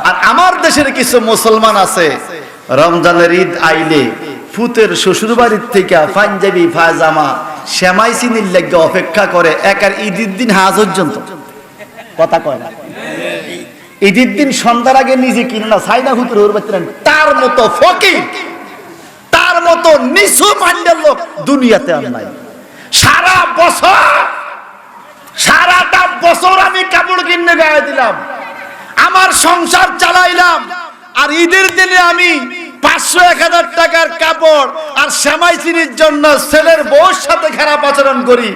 আর আমার দেশের কিছু মুসলমান আছে, রমজানের ঈদ আইলে ফুতের শ্বশুর বাড়ির থেকে পাঞ্জাবি পায়জামা সেমাই চিনির লাগে অপেক্ষা করে একার ঈদের দিন হাজ পর্যন্ত, কথা কয় না। ঈদের দিন সন্ধ্যার আগে নিজে কিনে না সাইনা হুতুর হরবাচ্ছেন, তার মতো ফকির, তার মতো নিছু মাইন্ডের লোক দুনিয়াতে আর নাই। সারাটা বছর আমি কাপড় কিনে গায়ে দিলাম, আমার সংসার চালাইলাম, আর ঈদের দিনে আমি 500-1000 টাকার কাপড় আর সেমাই চিনির জন্য ছেলের বউর সাথে খারাপ আচরণ করি।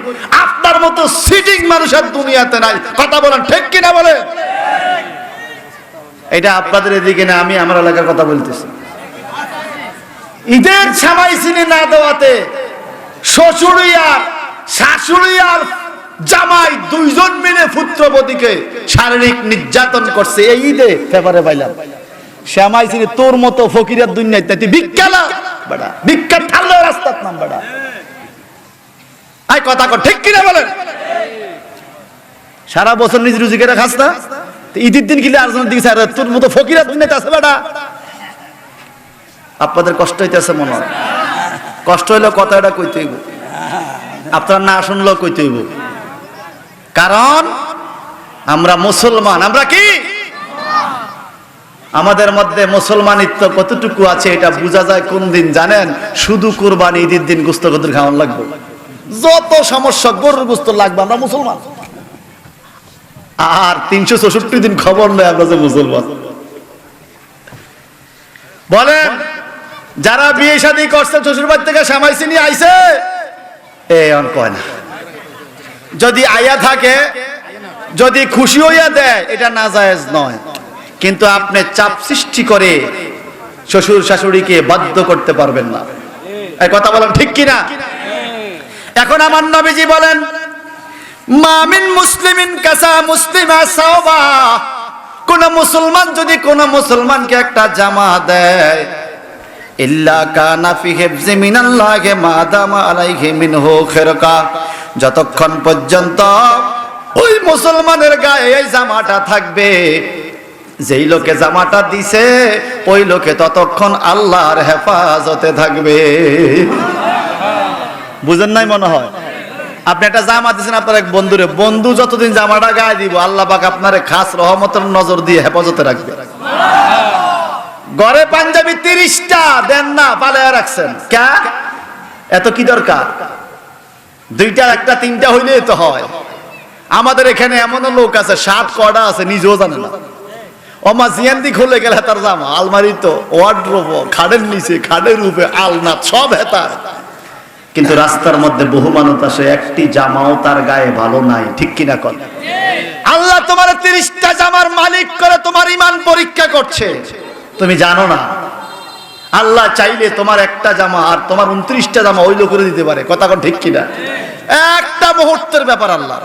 আপনার মতো সিটিং মানুষ আর দুনিয়াতে নাই, কথা বলেন ঠিক কিনা বলে? এটা আপনাদের এদিকে না, আমি আমার এলাকার কথা বলতেছি। ঈদের সেমাই চিনি না দেওয়াতে শ্বশুরি আর শাশুড়ি আর জামাই দুইজন মিলে পুত্রবধূকে শারীরিক নির্যাতন করছে। এই ঈদে পেপারে পাইলাম, শ্যামাই চিনি তোর মতো ফকিরের দুনিয়াতে তুই ভিক্ষালা বেটা, ভিক্ষা ঠাল্লো রাস্তার নাম বেটা, আই কথা কর ঠিক কিনা বলেন? সারা বছর নিজ রুজি করে খাস না, ঈদের দিন গেলে আরেকজনের দিকে তোর মতো ফকিরের দুনিয়াতে আছে বেটা। আপনাদের কষ্ট হইতেছে মনে হয়, কষ্ট হইলে কথাটা কইতে হইব, আপনারা না শুনলেও কইতে হইব, কারণ আমরা মুসলমান। আমরা কি? আমাদের মধ্যে মুসলমানিত্ব কতটুকু আছে এটা বোঝা যায় কোন দিন জানেন? শুধু কুরবানি ঈদের দিন গোস্ত কদর খাওয়ান লাগবে, যত সমস্যা গরুর গোস্ত লাগবে, আমরা মুসলমান। আর 364 দিন খবর নেই আমরা যে মুসলমান। বলেন, যারা বিয়ে শাদী করছে শ্বশুর বাড়ি থেকে সেমাই চিনি আইছে, এমন কয় না। যদি আয়া থাকে, যদি খুশি হইয়া দেয়, এটা নাজায়েজ নয়, কিন্তু আপনি চাপ সৃষ্টি করে শ্বশুর শাশুড়িকে বাধ্য করতে পারবেন না। এই কথা বলেন ঠিক কিনা? এখন আমার নবীজি বলেন, মা মিন মুসলিমিন কাসা মুসলিমা সাওবা, কোন মুসলমান যদি কোন মুসলমানকে একটা জামা দেয়, ইল্লা কানা ফি হিফজি মিনাল্লাহি মা দামা আলাইহি মিনহু খিরকা, যতক্ষণ পর্যন্ত ওই মুসলমানের গায়ে এই জামাটা থাকবে, যেই লোকে জামাটা দিছে ওই লোকে ততক্ষণ আল্লাহর হেফাজতে থাকবে। বুঝেন নাই মনে হয়? আপনি একটা জামা দিচ্ছেন আপনার এক বন্ধুরে, বন্ধু যতদিন জামাটা গায়ে দিব আল্লাহ পাক আপনারে খাস রহমতের নজর দিয়ে হেফাজতে রাখবে। ঘরে পাঞ্জাবি 30টা দেন না, পালায়া রাখছেন, কে এত কি দরকার? 2টা 1টা 3টা হইলে তো হয়। আমাদের এখানে এমন লোক আছে শার্ট কয়টা আছে নিজেও জানে না, ওমা জিয়ান্দি খুলে গেলে তার জামা আলমারি তো ওয়ার্ড্রোব, খাটের নিচে খাটের উপরে আলনা সব হেতার, কিন্তু রাস্তার মধ্যে বহু মানুষ আসে, একটি জামাও তার গায়ে ভালো নাই, ঠিক কিনা কর? আল্লাহ তোমার 30টা জামার মালিক করে তোমার ঈমান পরীক্ষা করছে, তুমি জানো না? আল্লাহ চাইলে তোমার একটা জামা আর তোমার 29টা জামা ওইলো করে দিতে পারে, কথা কন ঠিক কিনা? একটা মুহূর্তের ব্যাপার আল্লাহ।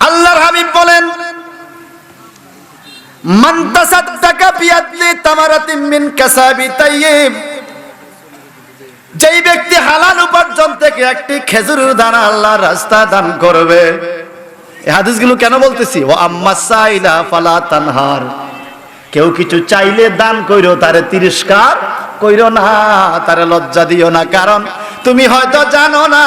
আল্লাহর হাবিব বলেন, মান তাসাদদাকা বিআদলি তামারাতিন মিন কাসাবি তাইয়্যিব, যেই ব্যক্তি হালাল উপার্জন থেকে একটি খেজুরের দানা আল্লাহর রাস্তায় দান করবে। এই হাদিসগুলো কেন বলতেছি? ও আম্মা সাইলা ফালা তানহার, কেউ কিছু চাইলে দান কইরো, তারে তিরস্কার কইরো না, তারে লজ্জা দিও না, কারণ তুমি হয়তো জানো না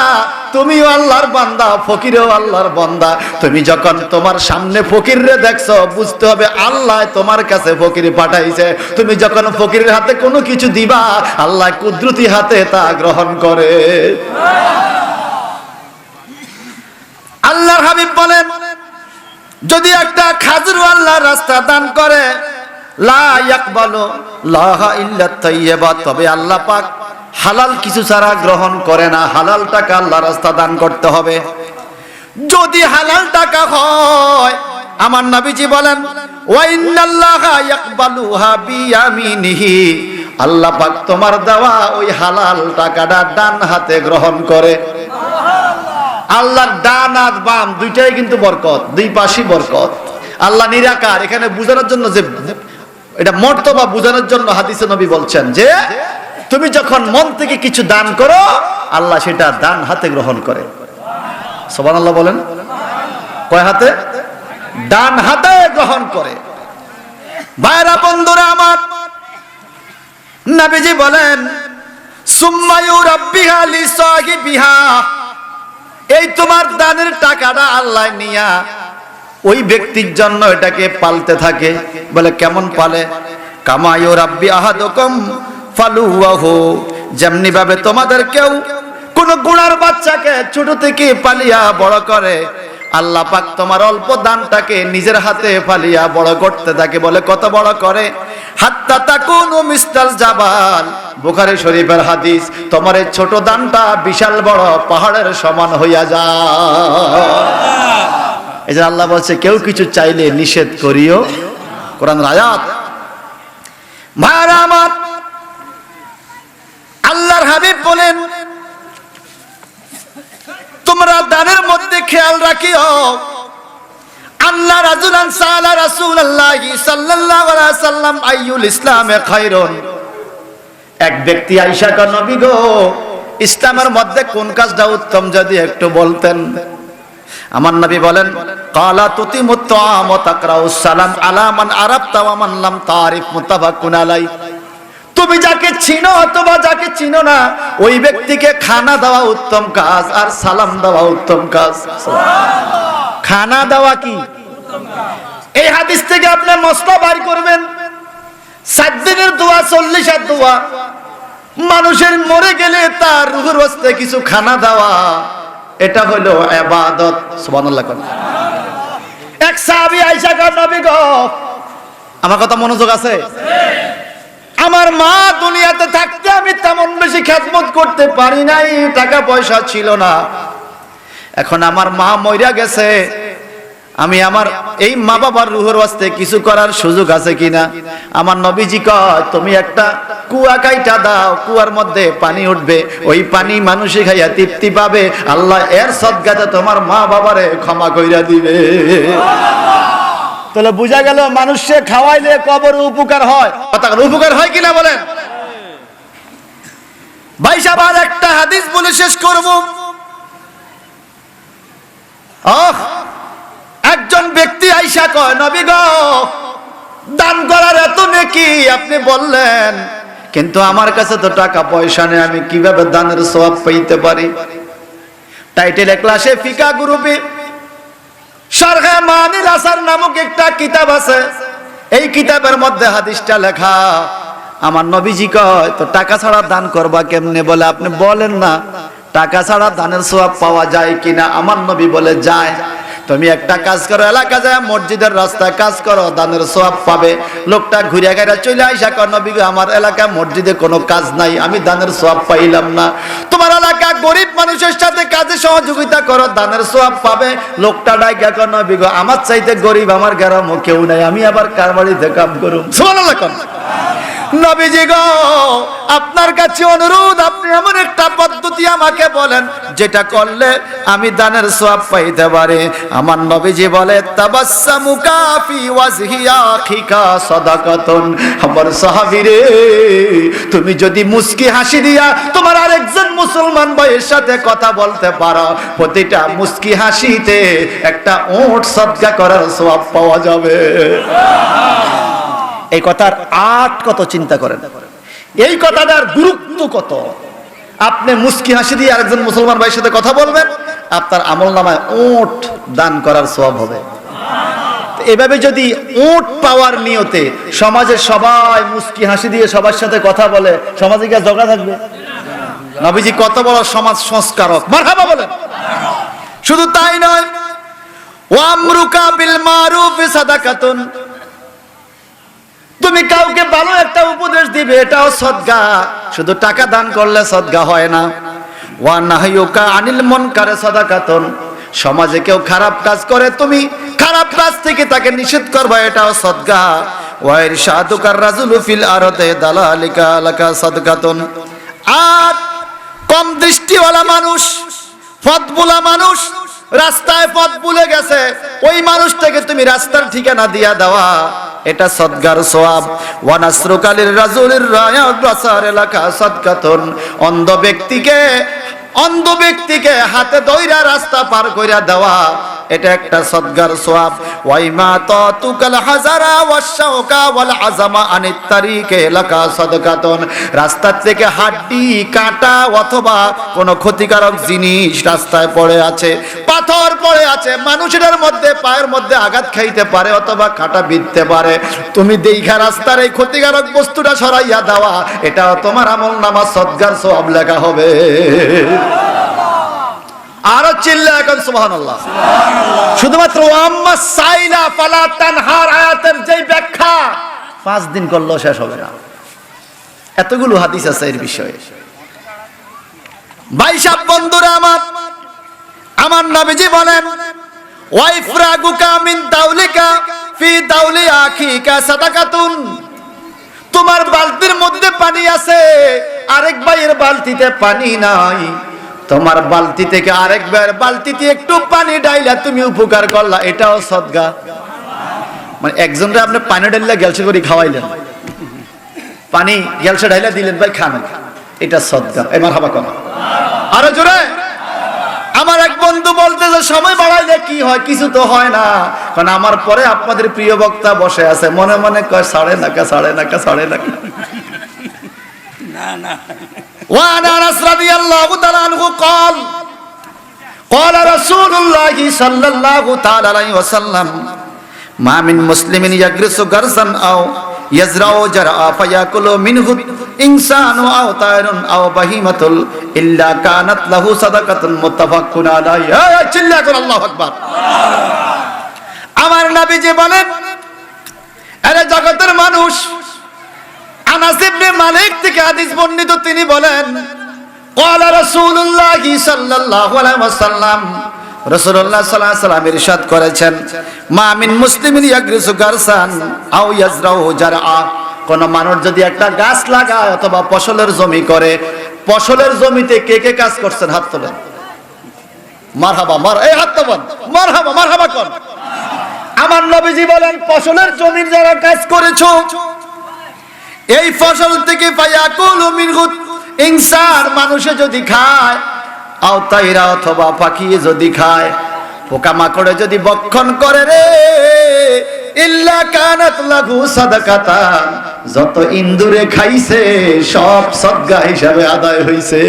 তুমিও আল্লাহর বান্দা, ফকিরও আল্লাহর বান্দা। তুমি যখন তোমার সামনে ফকিররে দেখছো, বুঝতে হবে আল্লাহ তোমার কাছে ফকির পাঠাইছে। তুমি যখন ফকিরের হাতে কোনো কিছু দিবা, আল্লাহ কুদরতি হাতে তা গ্রহণ করে। আল্লাহর হাবিব বলেন, যদি একটা খাজুর আল্লাহর রাস্তা দান করে, লা ইয়াকবালু লাহা ইল্লা তাইয়্যিবা, তবে আল্লাহ পাক হালাল কিছু ছাড়া গ্রহণ করে না। হালাল টাকা আল্লাহর রাস্তা দান করতে হবে। যদি হালাল টাকা হয়, আমার নবীজি বলেন, ওয়া ইন্নাল্লাহা ইয়াকবালুহা বিয়ামিনিহি, আল্লাহ পাক তোমার দেওয়া ওই হালাল টাকাটা ডান হাতে গ্রহণ করে। আল্লাহর ডান আর বাম দুইটাই কিন্তু বরকত, দুই পাশই বরকত। আল্লাহ নিরাকার, এখানে বোঝানোর জন্য যে এটা মর্তবা বোঝানোর জন্য হাদিসে নবী বলছেন যে তুমি যখন মন থেকে কিছু দান করো, আল্লাহ সেটা ডান হাতে গ্রহণ করে। সুবহানাল্লাহ বলেন। কয় হাতে? ডান হাতে গ্রহণ করে। ভাইরা বন্ধুরা আমার, নবীজি বলেন, সুম্মা ইউরাব্বিহা লিসাহিবিহা, এই তোমার দানের টাকাটা আল্লাহ নিয়া ওই ব্যক্তির জন্য এটাকে পালতে থাকে। বলে কেমন পালে? কামা ইউরাব্বি আহাদুকুম ফালুহু, যেমনি ভাবে তোমাদের কেউ কোন গুনার বাচ্চাকে ছোট থেকে পালিয়া বড় করে, আল্লাহ পাক তোমার অল্প দানটাকে নিজের হাতে পালিয়া বড় করতে থাকে। বলে কত বড় করে? হাত্তা তাকুনু মিসলাল জাবাল, বুখারী শরীফের হাদিস। তোমার এই ছোট দানটা বিশাল বড় পাহাড়ের সমান হইয়া যায়। এই যে আল্লাহ বলছে, কেউ কিছু চাইলে নিষেধ করিও, কোরআনের আয়াত। ভাইরা আমার, আল্লাহর হাবিব বলেন, তোমরা দানের মধ্যে খেয়াল রাখিও। আল্লাহ রাজুলান সালা রাসূলুল্লাহ সাল্লাল্লাহু আলাইহি ওয়াসাল্লাম আইয়ুল ইসলামে খায়রুন, এক ব্যক্তি আয়েশা কয়, নবী গো, ইসলামের মধ্যে কোন কাজটা উত্তম যদি একটু বলতেন। আমার নবী বলেন, ক্বালা তুতিমুত তাআম ওয়া তাকরাউস সালাম আলা মান আরাফতা ওয়া মান লাম তারিফ, মুত্তাফাকুন আলাই। তুমি যাকে চিনো অথবা যাকে চিনো না, ওই ব্যক্তিকে খানা দেওয়া উত্তম কাজ, আর সালাম দেওয়া উত্তম কাজ। খানা দেওয়া কি উত্তম কাজ? এই হাদিস থেকে আপনি মসলা বাইর করবেন। 7 দিনের দোয়া, 40 দোয়া। মানুষের মরে গেলে তার রূহের ওয়াস্তে কিছু খানা দেওয়া, এটা হলো ইবাদত। সুবহানাল্লাহ। এক সাহাবী আয়েশা কয়, নবী গো, আমার কথা মনোযোগ আছে? আমার মা দুনিয়াতে থাকতে আমি তেমন বেশি খেদমত করতে পারি নাই, টাকা পয়সা ছিল না। এখন আমার মা মইরা গেছে, আমি আমার এই মা বাবার রুহের ওয়াস্তে কিছু করার সুযোগ আছে কিনা? আমার নবীজি কয়, তুমি একটা কুয়া কাইটা দাও, কুয়ার মধ্যে পানি উঠবে, ওই পানি মানুষে খাইয়া তৃপ্তি পাবে, আল্লাহ এর সদকাতে তোমার মা বাবারে ক্ষমা কইরা দিবে। তাহলে বুঝা গেল, মানুষে খাওয়াইলে কবরে উপকার হয়। উপকার হয় কিনা বলেন? ভাই সাহেব, আর একটা হাদিস বলে শেষ করব। একজন ব্যক্তি আয়েশা কয়, নবী গো, দান করার এত নেকি আপনি বললেন, কিন্তু আমার কাছে তো টাকা পয়সা নেই, আমি কিভাবে দানের সওয়াব পাইতে পারি? টাইটেল ক্লাসে ফিকা গ্রুপে শারহে মানিল আসার নামক একটা কিতাব আছে। এই কিতাবের মধ্যে হাদিসটা লেখা। আমার নবীজি কয়, তো টাকা ছাড়া দান করবা কেমনে? বলে আপনি বলেন না, টাকা ছাড়া দানের সওয়াব পাওয়া যায় কিনা? আমার নবী বলে, যায়। তুমি একটা কাজ করো, এলাকা যায় মসজিদের রাস্তায় কাজ করো, দানের সওয়াব পাবে। লোকটা ঘুরে ঘুরে চলে আইসা কয়, নবী গো, আমার এলাকায় মসজিদে কোনো কাজ নাই, আমি দানের সওয়াব পাইলাম না। তোমার এলাকা গরিব মানুষের সাথে কাজে সহযোগিতা করো, দানের সওয়াব পাবে। লোকটা ডাইকা কয়, নবী গো, আমার চাইতে গরিব আমার গ্রামে কেউ নাই, আমি আবার কার বাড়িতে কাম করব? সুবহানাল্লাহ। নবীজি গো, আপনার কাছে অনুরোধ, আপনি এমন একটা পদ্ধতি আমাকে বলেন যেটা করলে আমি দানের সওয়াব পাইতে পারি। আমার নবীজি বলে, তাবাসসামুকা ফি ওয়াজহি আখিকা সাদাকাতুন। আমার সাহাবী রে, তুমি যদি মুস্কি হাসি দিয়া তোমার আরেকজন মুসলমান ভাইয়ের সাথে কথা বলতে পারো, প্রতিটা মুস্কি হাসিতে একটা উট সদকা করার সওয়াব পাওয়া যাবে। এই কথার আট কত চিন্তা করেন, এই কথাটার গুরুত্ব কত। আপনি মুস্কি হাসি দিয়ে আরেকজন মুসলমান ভাইয়ের সাথে কথা বলবেন, আপনার আমলনামায় উট দান করার সওয়াব হবে। এভাবে যদি উট পাওয়ার নিয়তে সমাজে সবাই মুস্কি হাসি দিয়ে সবার সাথে কথা বলে, সমাজে কি আর ঝগড়া থাকবে? নবীজি কত বড় সমাজ সংস্কারক, মারহাবা বলেন। শুধু তাই নয়, ওয়ামরুকা বিল মারুফি সাদাকাতুন, তুমি কাউকে ভালো একটা উপদেশ দিবে, এটাও সদকা। শুধু টাকা দান করলে সদকা হয় না। ওয়া নাহয়ুকা আনিল মুনকারে সাদাকাতুন, সমাজে কেউ খারাপ কাজ করে তুমি খারাপ কাজ থেকে তাকে নিষেধ করবে, এটাও সদকা। ওয়া ইরশাদুকার রাজুলু ফিল আরদে দালালিকা লাকা সাদকাতুন, আর কম দৃষ্টিওয়ালা মানুষ, পথভুলা মানুষ, রাস্তায় পথ ভুলে গেছে, ওই মানুষটাকে তুমি রাস্তার ঠিকানা দিয়া দেওয়া, এটা সদকার সওয়াব। ওয়া নাসরুকা লির রাজুলির রায়া বাসার লাকা সাদকাতুন, অন্ধ ব্যক্তিকে হাতে ধইরা রাস্তা পার কইরা দেওয়া, এটা একটা সদকার সওয়াব। ওয়াইমা তাতুকাল হাজারা ওয়াশাউকা ওয়াল আযামা আনিত তারিকে লাকা সাদকাতুন, রাস্তা থেকে হাড্ডি কাঁটা অথবা কোনো ক্ষতিকারক জিনিস রাস্তায় পড়ে আছে, পাথর পড়ে আছে, মানুষের মধ্যে পায়ের মধ্যে আঘাত খাইতে পারে অথবা কাঁটা বিঁধতে পারে, তুমি দেখা রাস্তার এই ক্ষতিকারক বস্তুটা সরাইয়া দেওয়া, এটাও তোমার আমলনামা সদকার সওয়াব লেখা হবে। আরো চিল্লা এখন সুবহানাল্লাহ। শুধুমাত্র ওয়াম্মা সাইলা ফালা তানহার আয়াতের যেই ব্যাখ্যা 5 দিন করলেও শেষ হবে না, এতগুলো হাদিস আছে এর বিষয়ে। ভাই সাহেব, বন্ধুরা আমার নবীজি বলেন, ওয়াইফরাগুকা মিন দাউলিকা ফি দাউলি আখিকা সাদাকাতুন, তোমার বালতির মধ্যে পানি আছে, আরেক ভাইয়ের বালতিতে পানি নাই, তোমার বালতি থেকে আরেক ভাইয়ের বালতিতে একটু পানি ডাইলা তুমি উপকার করলা, এটাও সদকা। মানে একজনরে আপনি পানি ডাইলা গেলসে করে খাওয়াইলেন, পানি গেলসে ডাইলা দিলেন, ভাই খান, এটা সদকা। এই মারহাবা কোন আরো জোরে। আমার এক বন্ধু বলতেছে সময় বাড়াইলে কি হয়, কিছু তো হয় না, কারণ আমার পরে আপনাদের প্রিয় বক্তা বসে আছে, মনে মনে কয় সাড়ে নাকা সাড়ে নাকা সাড়ে নাকা। না না, وعن انس رضي الله تعالى عنه قال قال رسول الله صلى الله تعالى عليه وسلم ما من مسلم يغرس غرسا او يزرع زرعا فيأكل منه انسان او طير او بهيمة الا كانت له صدقة متفق عليه। চিল্লা করে আল্লাহু আকবার। আমার নবীজি বলেন, আরে জগতের মানুষ, আনাস ইবনে মালিক থেকে হাদিস বর্ণিত, তিনি বলেন, ক্বালা রাসূলুল্লাহ সাল্লাল্লাহু আলাইহি ওয়াসাল্লাম, রাসূলুল্লাহ সাল্লাল্লাহু আলাইহি ওয়াসাল্লাম ইরশাদ করেছেন, মা মিন মুসলিমিন ইয়াগরিসু গারসান আও ইয়াজরাউ জারআ, কোন মানুষ যদি একটা গাছ লাগায় অথবা ফসলের জমি করে, ফসলের জমিতে কে কে কাজ করছেন হাত তোলেন, মারহাবা, এই হাত তোলেন, মারহাবা মারহাবা কোন। আমার নবীজি বলেন, ফসলের জমির যারা কাজ করেছো, এই ফসল থেকে ফায়াকুলু মিনহু ইনসান, মানুষে যদি খায়, আও তাইরা অথবা পাখি যদি খায়, পোকামাকড়ে যদি ভক্ষণ করে, রে ইল্লা কানাত লাহু সাদাকাতান, যত ইন্দুরে খাইছে সব সদকা হিসাবে আদায় হইছে।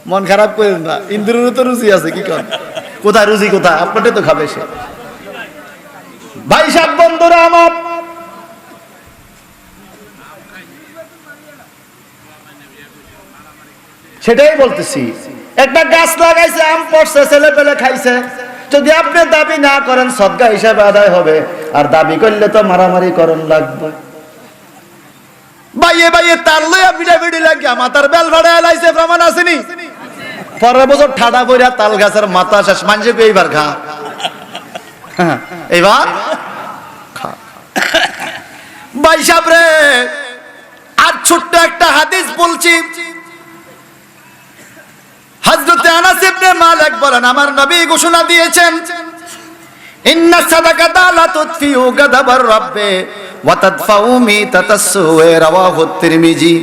মন খারাপ করেন না, ইন্দুরেরও তো রুচি আছে, কি করেন, কোথায় রুচি কোথায়, আপনারটাই তো খাবে সে। ভাই সাহেব, বন্ধুরা আমার, সেটাই বলতেছি, একটা গাছ লাগাইছে, আম পড়ছে, ছেলে পেলে খাইছে, যদি আপনি দাবি না করেন সদকা হিসাবে আদায় হবে, আর দাবি করলে তো মারামারি করন লাগবে। বাইয়ে বাইয়ে তার লইয়া বিড়াবিড়ি লাগিয়া মাথার বেল ভাড়া এলাইছে, প্রমাণ আসেনি? পরের বছর ঠাডা বইরা তাল গাছের মাথা শেষ, মানছে এইবার খা, এইবার খা। ভাই সাহেব রে, আর ছোট্ট একটা হাদিস বলছি। হযরত আনাস ইবনে মালিক বলেন, আমার নবী ঘোষণা দিয়েছেন, ইন্না সাদাকাতা লা তুতফিউ গাদাবার রাব্বে ওয়া তাদফাউ মিতাতাসসুয়ে, রাওয়াহু তিরমিজি।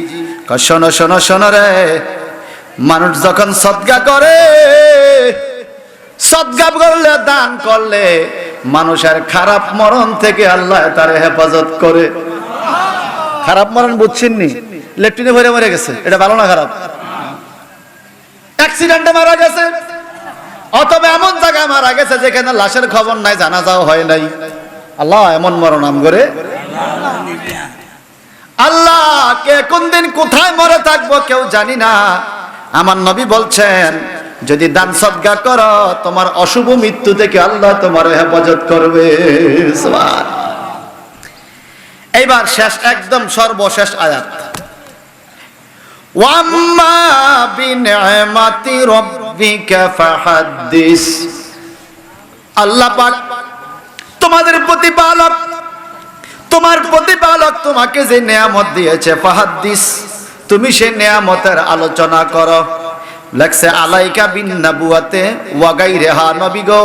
শোনো শোনো শোনো রে, মানুষ যখন সদকা করে, সদকা করলে, দান করলে, মানুষের খারাপ মরণ থেকে আল্লাহ তার হেফাজত করে। খারাপ মরণ বুঝছেননি? লেট্রিনে ভরে মরে গেছে, এটা ভালো না খারাপ? অ্যাক্সিডেন্টে মারা গেছে, অথবা এমন জায়গায় মারা গেছে যেখানে লাশের খবর নাই, জানাজাও হয় নাই। আল্লাহ এমন মরণ নাম করে আল্লাহ, কে কোন দিন কোথায় মরে থাকবো কেউ জানি না। আমার নবী বলছেন, যদি দান সদকা করো তোমার অশুভ মৃত্যু থেকে আল্লাহ তোমার হেফাজত করবে। সুবহান। এইবার শেষ, একদম সর্বশেষ আয়াত, ওয়াম্মা বিনিআমাতি রাব্বিকা ফাহাদ্দিস। আল্লাহ পাক তোমাদের প্রতিপালক, তোমার প্রতিপালক তোমাকে যে নেয়ামত দিয়েছে, ফাহাদ্দিস, তুমি সেই নেয়ামতের আলোচনা করো। লেখছে আলাইকা বিন নবুয়াতে ওয়া গায়রিহা, নবী গো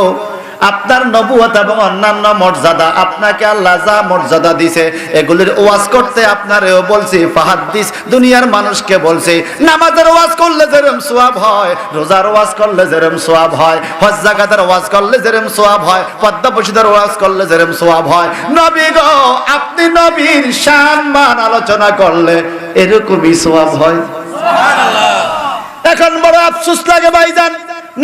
আপনার নবুয়ত এবং অন্যান্য মর্যাদা, আপনাকে আল্লাহ যা মর্যাদা দিয়েছে এগুলির ওয়াজ করতে আপনারেও বলছি। ফাহাদ্দিস, দুনিয়ার মানুষকে বলছি, নামাজের ওয়াজ করলে যেরকম সওয়াব হয়, রোজার ওয়াজ করলে যেরকম সওয়াব হয়, হজ যাকাতের ওয়াজ করলে যেরকম সওয়াব হয়, পর্দা প্রশিদের ওয়াজ করলে যেরকম সওয়াব হয়, নবী গো আপনি নবীর সম্মান আলোচনা করলে এরকমই সওয়াব হয়। এখন বড় আফসোস লাগে ভাইজান,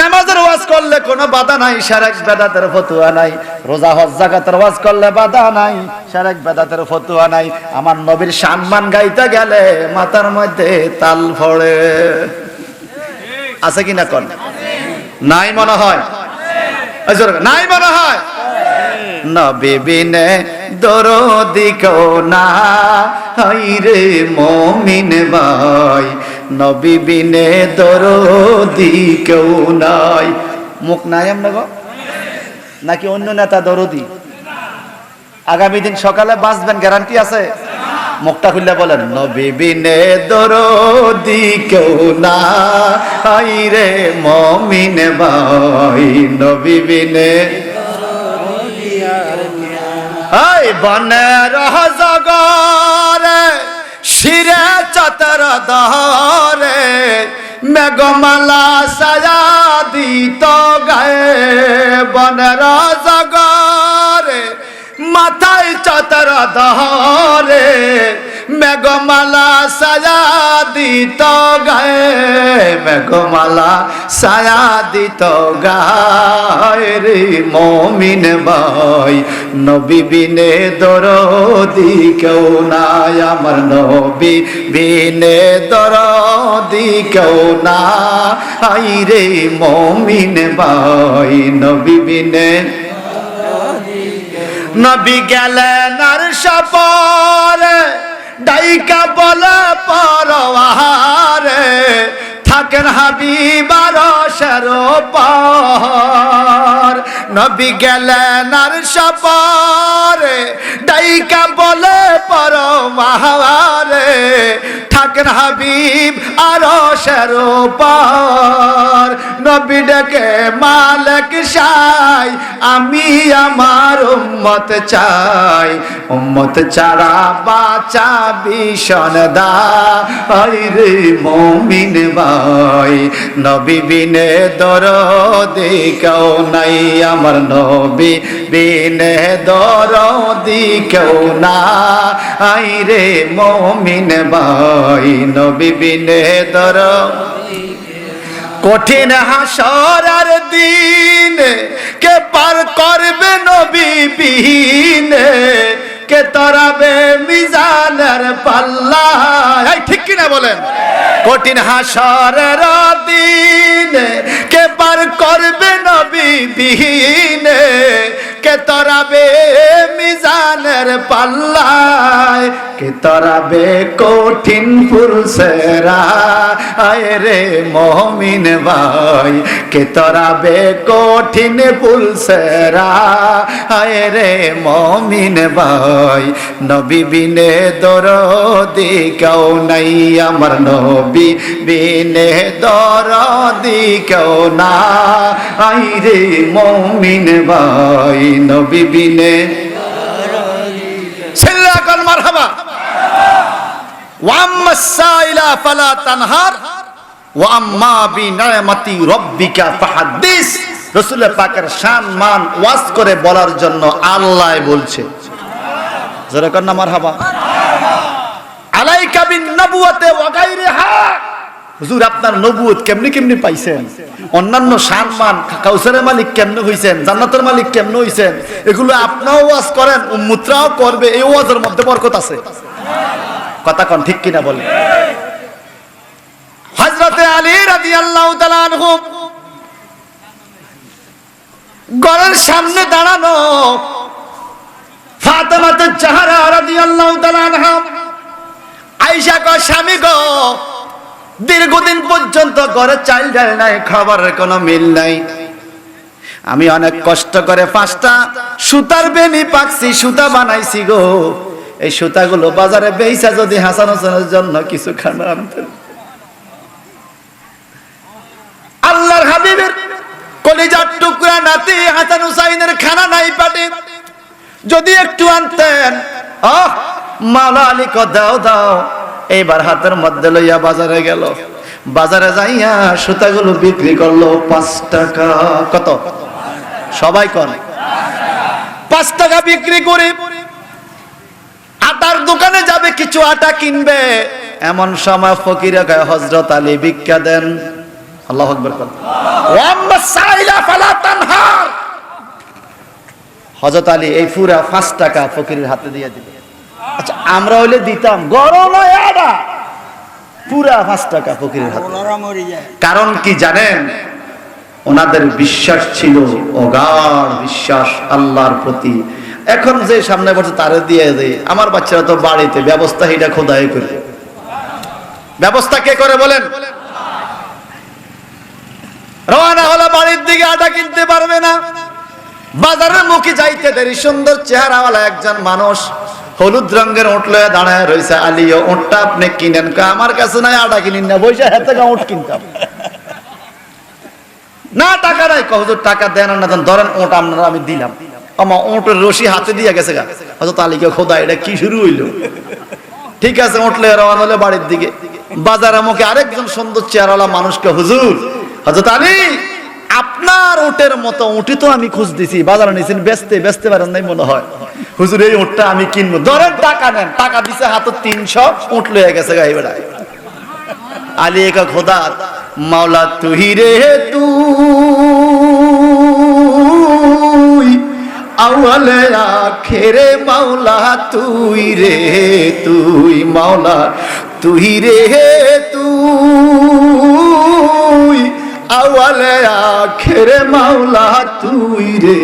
নামাজের ওয়াজ করলে কোনো বাধা নাই, শিরক বেদাতের ফতোয়া নাই। রোজা হজ যাকাতের ওয়াজ করলে বাধা নাই, শিরক বেদাতের ফতোয়া নাই। আমার নবীর সম্মান গাইতে গেলে মাথার মধ্যে তাল পড়ে। আছে কি না? কোন নাই মনে হয়? নাই মনে হয়? নবী বিনে দরদি কেউ না, হায়রে মুমিন ভাই, নবী বিনে দরদি কেউ নাই। মুখ নাই আমরা গো, নাকি অন্য নেতা দরদি? আগামী দিন সকালে বাঁচবেন গ্যারান্টি আছে? মুখটা খুললে বলেন, নবী বিনে দরদি কেউ না, হায়রে মুমিন ভাই, নবী বিনে। এই বনের জগরে শিরে চতর দহরে, মেঘমালা সায়া দিত গায়ে। বনের জগরে মাথায় চতর দহরে, মেঘমালা সায়া দিত গায়ে। মেঘমালা সায়া দিত গায়ে রে মুমিন ভাই, নবী বিনে দরদি কেউ নাই। আমার নবী বিনে দরদি কেউ নাই রে মুমিন ভাই, নবী বিনে। নবী গেলেন আর সফরে, ডাইকা বলে পরওয়ারে, থাকেন হাবিবার পার। নবী গেলেন আর সফরে, ডাইকা বলে পরওয়ারে, থাকেন হাবিব আর পার। নবী ডেকে মালিক সাই, আমি আমার উম্মত চাই, উম্মত ছাড়া বাঁচা ভীষণ দায় রে মুমিন ভাই, নবী বিনে দরদি কেউ নাই। আমার নবী বিনে দরদি কেউ নাই রে মুমিন ভাই, নবী বিনে দরদি। কঠিন হাসরের দিন কে পার করবে নবী বিনে, কে তরাবে মিজানের পাল্লা। ঠিক কিনা বলেন? কঠিন হাসরের দিন কে পার করবে নবী বিনে, কে তরাবে মিজানের পাল্লায়, কে তরাবে কঠিন পুরুষেরা আয় রে মুমিন ভাই, কে তরাবে কঠিন পুরুষেরা আয় রে মুমিন ভাই, নবী বিনে দরদি কেউ নাই। আমার নবী বিনে দরদি কেউ নাই রে মুমিন ভাই, নবী বিনে। ছেলে আকল মারহাবা। ওয়াম্মা সাইলা ফালা তানহার ওয়া আম্মা বিনিআমাতি রাব্বিকা ফাহাদ্দিস। রাসূল পাকের সম্মান ওয়াজ করে বলার জন্য আল্লাহ বলছে, যারা কন্না মারহাবা। আলাইকা বিন নবুওয়াতি ওয়া গায়রিহা, হুজুর আপনার নবুয়ত কেমনে কেমনে পাইছেন, অন্যান্য সম্মান কাউসারের মালিক কেমনে হইছেন, জান্নাতের মালিক কেমনে হইছেন, এগুলো আপনিও ওয়াজ করেন, উম্মতরাও করবে, এই ওয়াজের মধ্যে বরকত আছে। কথা কোন ঠিক কিনা বলেন? হযরতে আলী রাদিয়াল্লাহু তাআলা আনহু ঘরের সামনে দাঁড়ানো, ফাতেমা জাহরা রাদিয়াল্লাহু তাআলা আনহা আয়েশা কয়, স্বামী গো, দীর্ঘদিন পর্যন্ত ঘরে চাল ডাল নাই, খাবারের কোনো মিল নাই, আমি অনেক কষ্ট করে 5টা সুতার বেনি পাকছি, সুতা বানাইছি গো, এই সুতাগুলো বাজারে বেচা যদি হাসান হোসেনের জন্য কিছু খানা আনতেন। আল্লাহর হাবিবের কলিজার টুকরা নাতি হাসান হুসাইনের খানা নাই পাটে, যদি একটু আনতেন। মাওলা আলী কো দাও দাও, এইবার হাতের মধ্যে লইয়া বাজারে গেল, বাজারে যাইয়া সুতাগুলো বিক্রি করলো 5 টাকা। কত? সবাই কোন? 5 টাকা বিক্রি করে আটার দোকানে যাবে, কিছু আটা কিনবে, এমন সময় ফকিরে কয়, হযরত আলী ভিক্ষা দেন। আল্লাহু আকবার। ওয়াম্মা সাইলা ফালা তানহার, হযরত আলী এই পুরা 5 টাকা ফকিরের হাতে দিয়ে দিল। আচ্ছা আমরা হইলে দিতাম, গরম নয় আটা, পুরা 5 টাকা ফকিরের হাতে। কারণ কি জানেন? ওনাদের বিশ্বাস ছিল, অগাঢ় বিশ্বাস আল্লাহর প্রতি। এখন যে সামনে বসে তারে দিয়ে দেয়, আমার বাচ্চারা তো বাড়িতে ব্যবস্থা এটা খোদাই করে, ব্যবস্থা কে করে বলেন? রওনা হলো বাড়ির দিকে, আটা কিনতে পারবে না, বাজারের মুখে যাইতে দেরি, সুন্দর চেহারাওয়ালা একজন মানুষ হলুদ রঙের উট লয়ে দাঁড়ায় রয়েছে। আলীও, উটটা আপনি কিনেন? আমার কাছে নাই, আটা কিনেন না, বসে হাতে উট কিনতাম না, টাকা নাই। হুজুর টাকা দেন না দেন, ধরেন উট আপনারা আমি দিলাম। আমার উটের রশি হাতে দিয়ে গেছে গা। হযরত আলীকে, খোদা এটা কি শুরু হইলো? ঠিক আছে, উঠ লয়ে রওনা হলো বাড়ির দিকে। বাজারের মুখে আরেকজন সুন্দর চেহারাওয়ালা মানুষকে, হুজুর, হযরত আলী আপনার উটের মতো উঠি তো আমি খুঁজ দিছি, বাজারে নিয়েছেন, বেচতে পারেন নাই মনে হয়, হুজুর এই উটটা আমি কিনবো, ধরেন টাকা নেন। টাকা দিছে হাতে 300, উট লয়ে গেছে গাই বেড়ায়। আলী একা, খোদা মাওলা তুই রে তুই, আউয়ালে আখেরে মাওলা তুই রে তুই, মাওলা তুই রে তুই, আউয়ালে আখেরে মাওলা তুই রে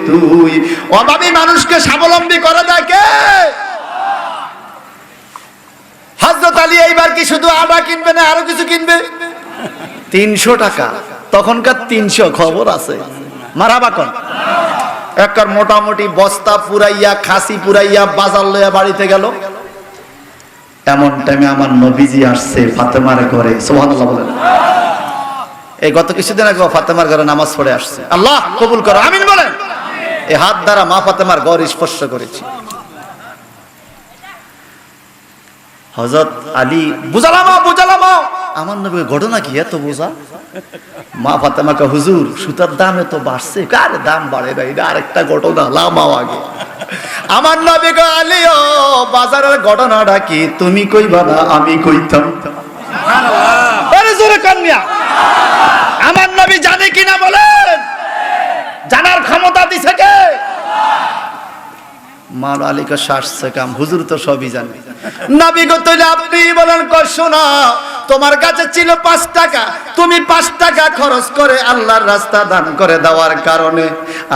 তুই। অভাবী মানুষকে স্বাবলম্বী করে দেখে হযরত আলী। এইবার কি শুধু আটা কিনবে না, আরো কিছু কিনবে? 300 টাকা, তখনকার 300 খবর আছে, মারাবা কোন? একবার মোটামুটি বস্তা পুরাইয়া, খাসি পুরাইয়া বাজার লইয়া বাড়িতে গেল। এমন টাইমে আমার নবীজি আসছে ফাতেমার ঘরে। সুবহানাল্লাহ বলেন। এই গত কিছুদিন আগে ফাতেমার ঘরে নামাজ পড়ে আসছে। আল্লাহ কবুল করো, আমিন বলেন। এই হাত দ্বারা মা ফাতেমার ঘর স্পর্শ করেছি। হযরত আলী বুঝালামা, আমার নবীর ঘটনা কি এত বোঝা? মা ফাতেমাকে, হুজুর সুতার দাম এত বাড়ছে। কার দাম বাড়ে না, এটা আরেকটা ঘটনা, লামাও আগে। আমার নবী গো, আলী ও বাজারের ঘটনাটা কি তুমি কইবা না আমি কইতাম? আরে জোরে কান্না, আমার নবী জানে কিনা বলেন? জানার ক্ষমতা দিছে কে? মাওলা আলীকে শাসছে কাম, হুজুর তো সবই জানে। নবী গো তাইলে আপনি বলেন, শোনা, তোমার কাছে ছিল 5 টাকা, তুমি 5 টাকা খরচ করে আল্লাহর রাস্তা দান করে দেওয়ার কারণে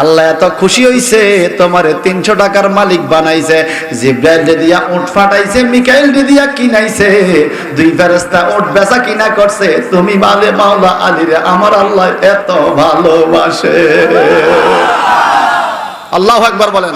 আল্লাহ এত খুশি হইছে, তোমারে 300 টাকার মালিক বানাইছে। জিব্রাইল দিয়া উট ফাটাইছে, মিকাইল দিয়া কিনাইছে, 2 ফেরেশতা উট বেচা কিনা করছে। তুমি বলে মাওলা আলীরে আমার আল্লাহ এত ভালোবাসে। আল্লাহু আকবার বলেন।